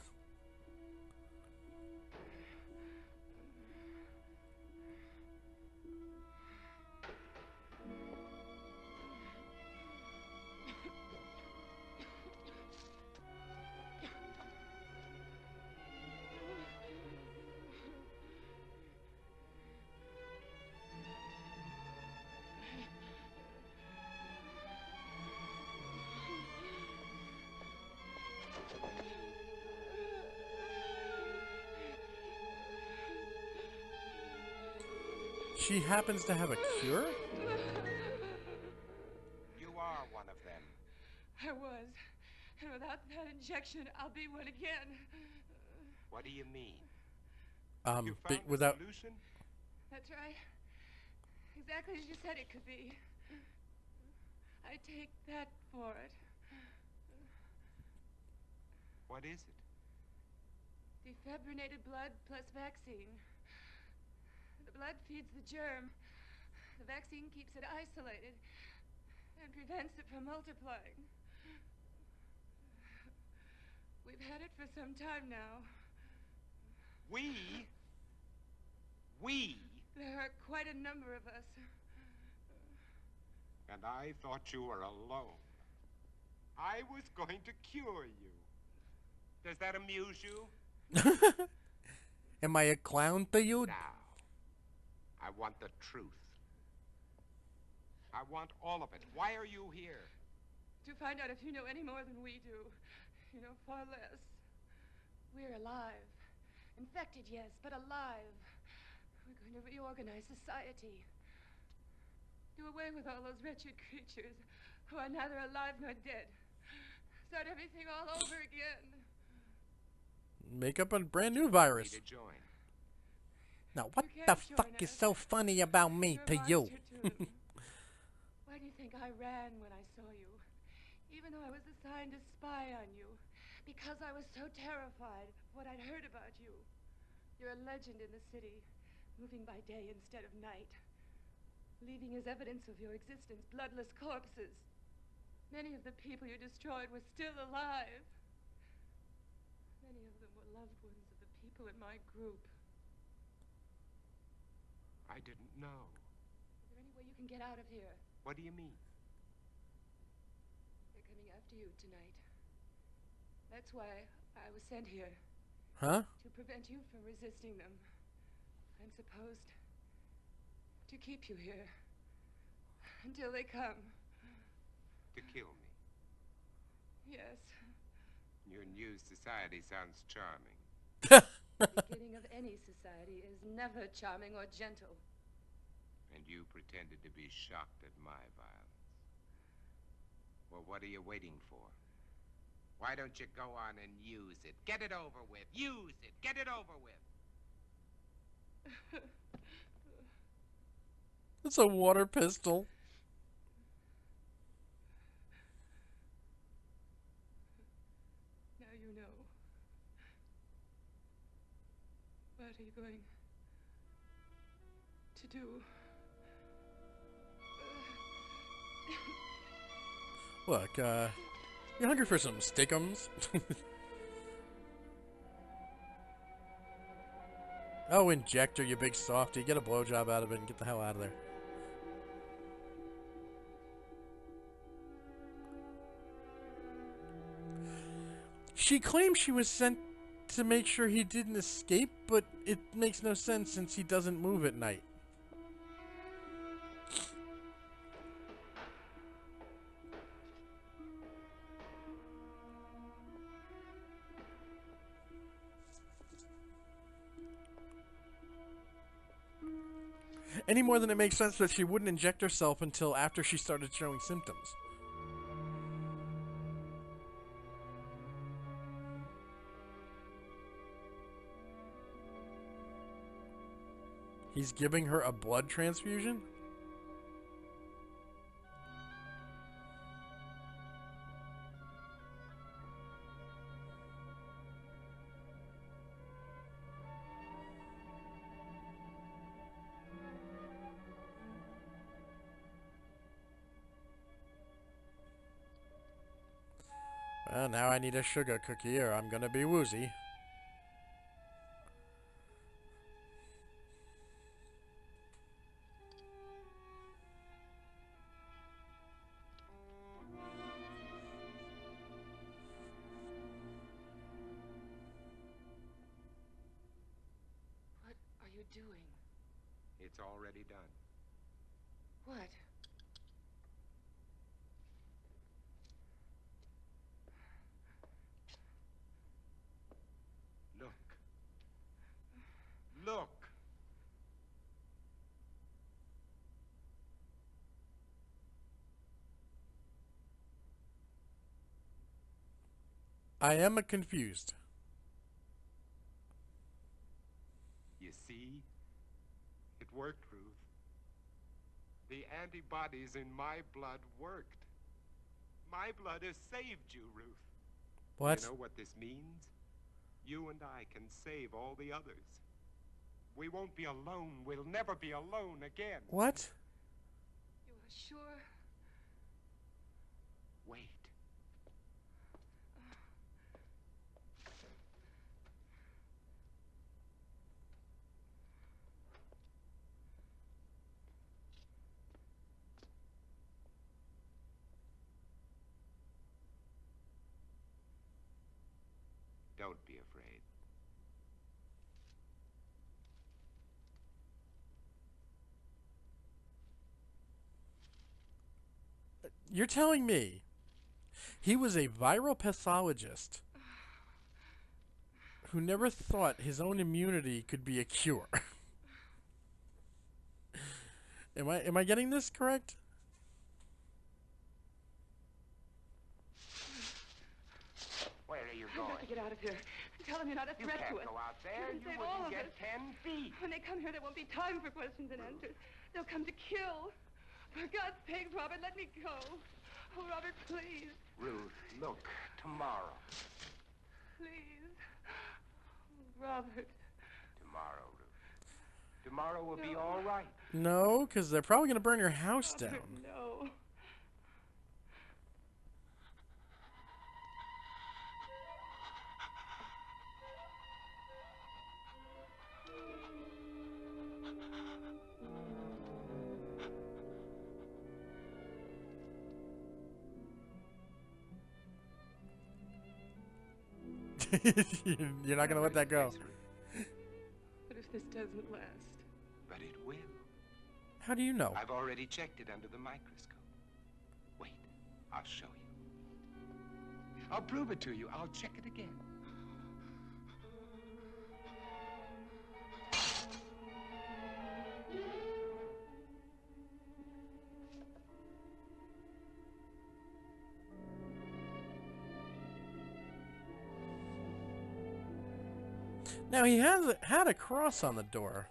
She happens to have a cure? You are one of them. I was. And without that injection, I'll be one again. What do you mean? You found Without a solution? That's right. Exactly as you said it could be. I take that for it. What is it? Defibrinated blood plus vaccine. The blood feeds the germ. The vaccine keeps it isolated and prevents it from multiplying. We've had it for some time now. We? There are quite a number of us. And I thought you were alone. I was going to cure you. Does that amuse you? Am I a clown to you? Now, I want the truth. I want all of it. Why are you here? To find out if you know any more than we do. You know far less. We're alive. Infected, yes, but alive. We're going to reorganize society. Do away with all those wretched creatures who are neither alive nor dead. Start everything all over again. Make up a brand new virus. Need to join. Now, what You the can't fuck join is us. so funny about me You're to a you? monster, too. Why do you think I ran when I saw you? Even though I was assigned to spy on you. Because I was so terrified of what I'd heard about you. You're a legend in the city, moving by day instead of night. Leaving as evidence of your existence bloodless corpses. Many of the people you destroyed were still alive. Many of them were loved ones of the people in my group. I didn't know. Is there any way you can get out of here? What do you mean? They're coming after you tonight. That's why I was sent here. Huh? To prevent you from resisting them. I'm supposed to keep you here. Until they come. To kill me. Yes. Your new society sounds charming. The beginning of any society is never charming or gentle. And you pretended to be shocked at my violence. Well, what are you waiting for? Why don't you go on and use it? Get it over with. Use it. Get it over with. It's a water pistol. Now you know. But What are you going to do? Look, you hungry for some steakums? Oh, injector, you big softy. Get a blowjob out of it and get the hell out of there. She claims she was sent to make sure he didn't escape, but it makes no sense since he doesn't move at night. Any more than it makes sense that she wouldn't inject herself until after she started showing symptoms. He's giving her a blood transfusion? Well, now I need a sugar cookie or I'm gonna be woozy. What are you doing? It's already done. What? Look. Look. I am confused. You see? It worked, Ruth. The antibodies in my blood worked. My blood has saved you, Ruth. What? You know what this means? You and I can save all the others. We won't be alone. We'll never be alone again. What? You are sure? Wait. Don't be afraid. You're telling me he was a viral pathologist who never thought his own immunity could be a cure. Am I getting this correct? Where are you I've got to going? get out of here. Tell them you're not a You threat can't to us. go out there. You can You save all wouldn't of get us. 10 feet. When they come here, there won't be time for questions and answers. They'll come to kill. For God's sake, Robert, let me go. Oh, Robert, please. Ruth, look, tomorrow. Please. Oh, Robert. Tomorrow, Ruth. Tomorrow will be all right. No, because they're probably going to burn your house Robert, down. no. You're not going to let that go. What if this doesn't last? But it will. How do you know? I've already checked it under the microscope. Wait, I'll show you. I'll prove it to you. I'll check it again. Now, he had a cross on the door.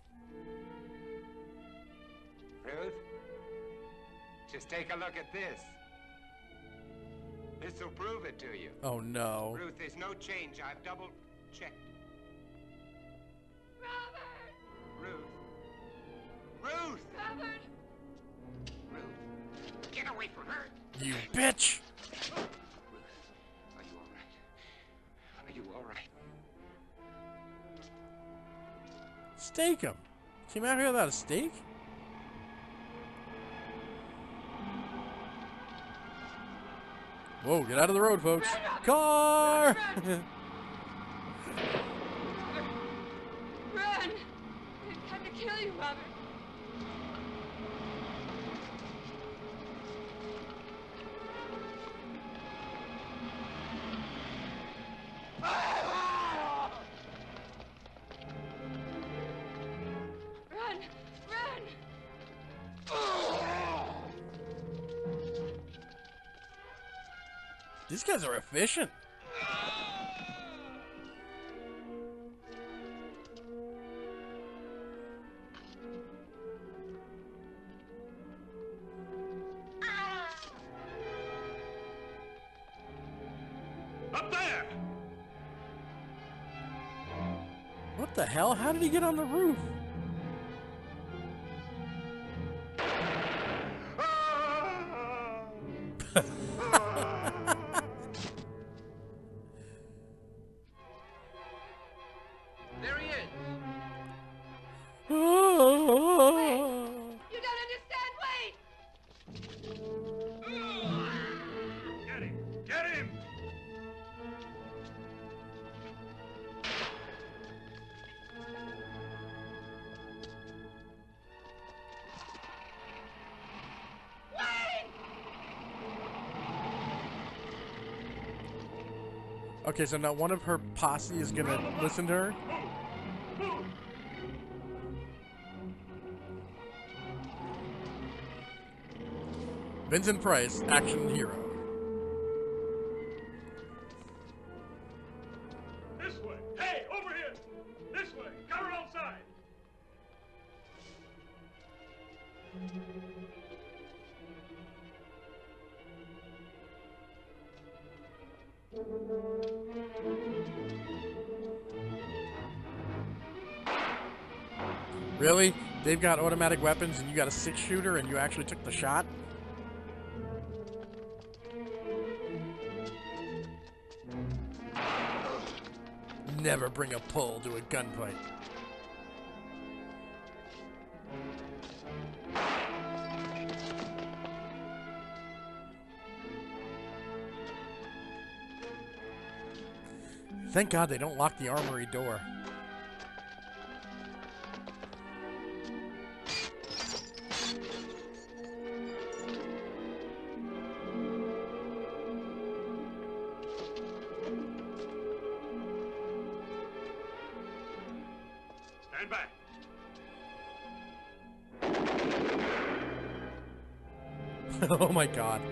Ruth, just take a look at this. This'll prove it to you. Oh, no. Ruth, there's no change. I've double checked. Robert! Ruth! Robert! Ruth! Get away from her! You bitch! Ruth, are you all right? Are you all right? Stake him. Came out here without a stake? Whoa, get out of the road, folks. Car! Run! They've come to kill you, Robert. Run! Run! These guys are efficient. Up there! What the hell? How did he get on the roof? There he is! You don't understand! Wait! Get him! Get him! Okay, so now one of her posse is gonna listen to her? Vincent Price, action hero. This way! Hey, over here! This way! Got her outside! Really? They've got automatic weapons and you got a 6-shooter and you actually took the shot? Never bring a pull to a gunfight. Thank God they don't lock the armory door. Stand back. Oh my God.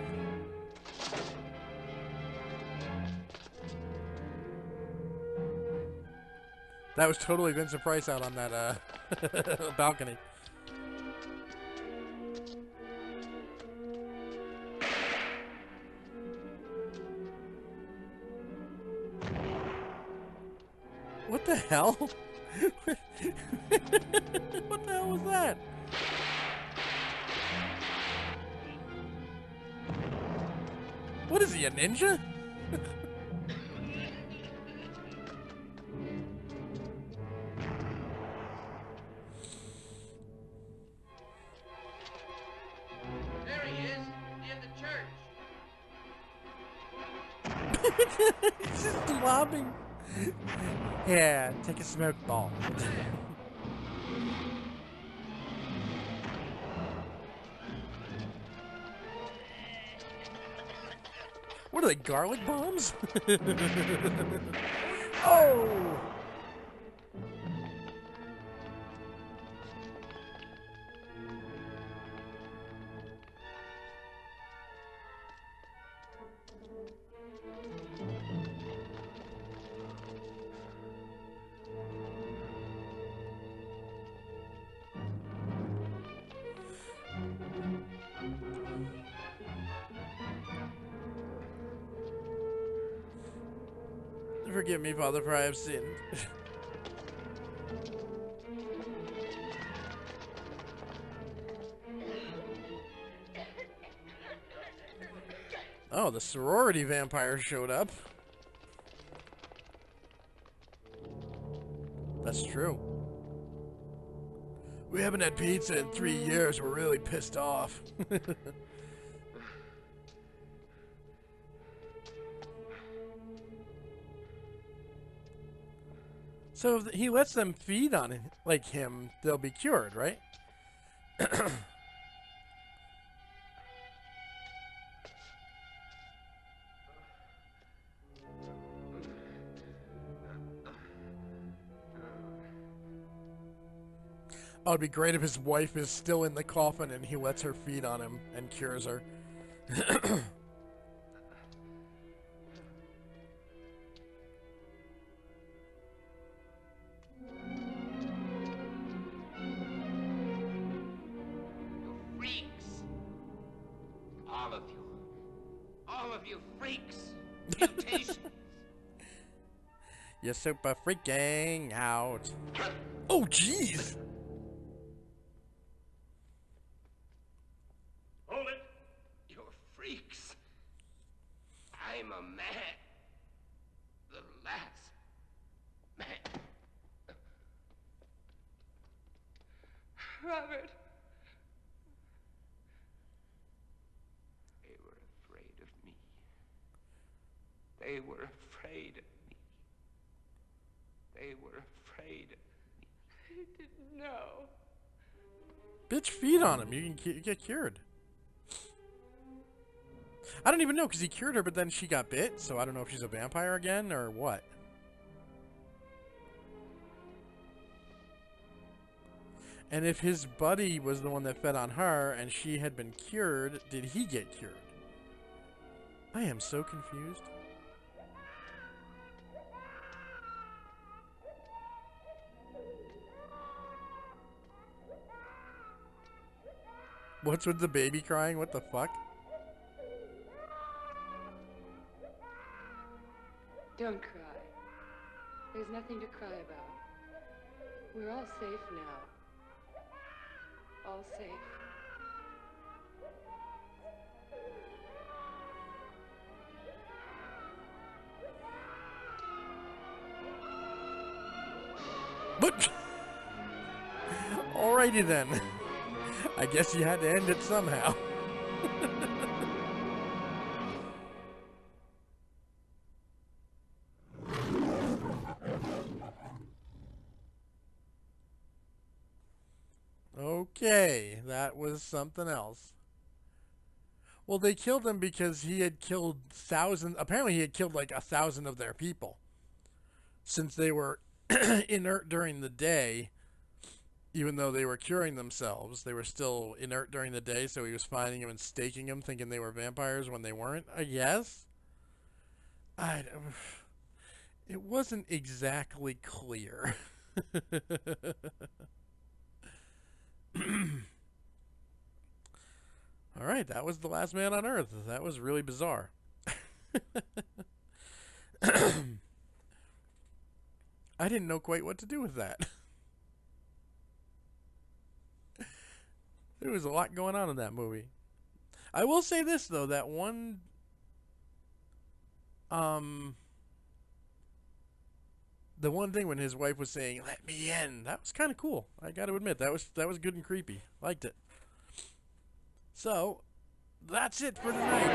That was totally Vincent Price out on that balcony. What the hell? What the hell was that? What is he, a ninja? There he is, in the church. He's just lobbing. Yeah, take a smoke ball. What are they, garlic bombs? Oh! Forgive me, Father, for I have sinned. Oh, the sorority vampire showed up. That's true. We haven't had pizza in 3 years. We're really pissed off. So if he lets them feed on it, like him, they'll be cured, right? Oh, it'd be great if his wife is still in the coffin and he lets her feed on him and cures her. Freaks. All of you. All of you freaks. Mutations. You're super freaking out. Oh, jeez. Hold it. You're freaks. I'm a man. The last man. Robert. They were afraid of me. They were afraid of me. They were afraid of me. I didn't know. Bitch, feed on him. You can get cured. I don't even know, because he cured her, but then she got bit, so I don't know if she's a vampire again or what. And if his buddy was the one that fed on her and she had been cured, did he get cured? I am so confused. What's with the baby crying? What the fuck? Don't cry. There's nothing to cry about. We're all safe now. All safe. But alrighty then. I guess you had to end it somehow. Okay, that was something else. Well, they killed him because he had killed thousands. Apparently, he had killed like 1,000 of their people. Since they were inert during the day, even though they were curing themselves, they were still inert during the day, so he was finding them and staking them, thinking they were vampires when they weren't, I guess? It wasn't exactly clear. Alright, that was The Last Man on Earth. That was really bizarre. I didn't know quite what to do with that. There was a lot going on in that movie. I will say this, though, that one... the one thing when his wife was saying, "Let me in," that was kind of cool. I got to admit, that was good and creepy. Liked it. So, that's it for tonight.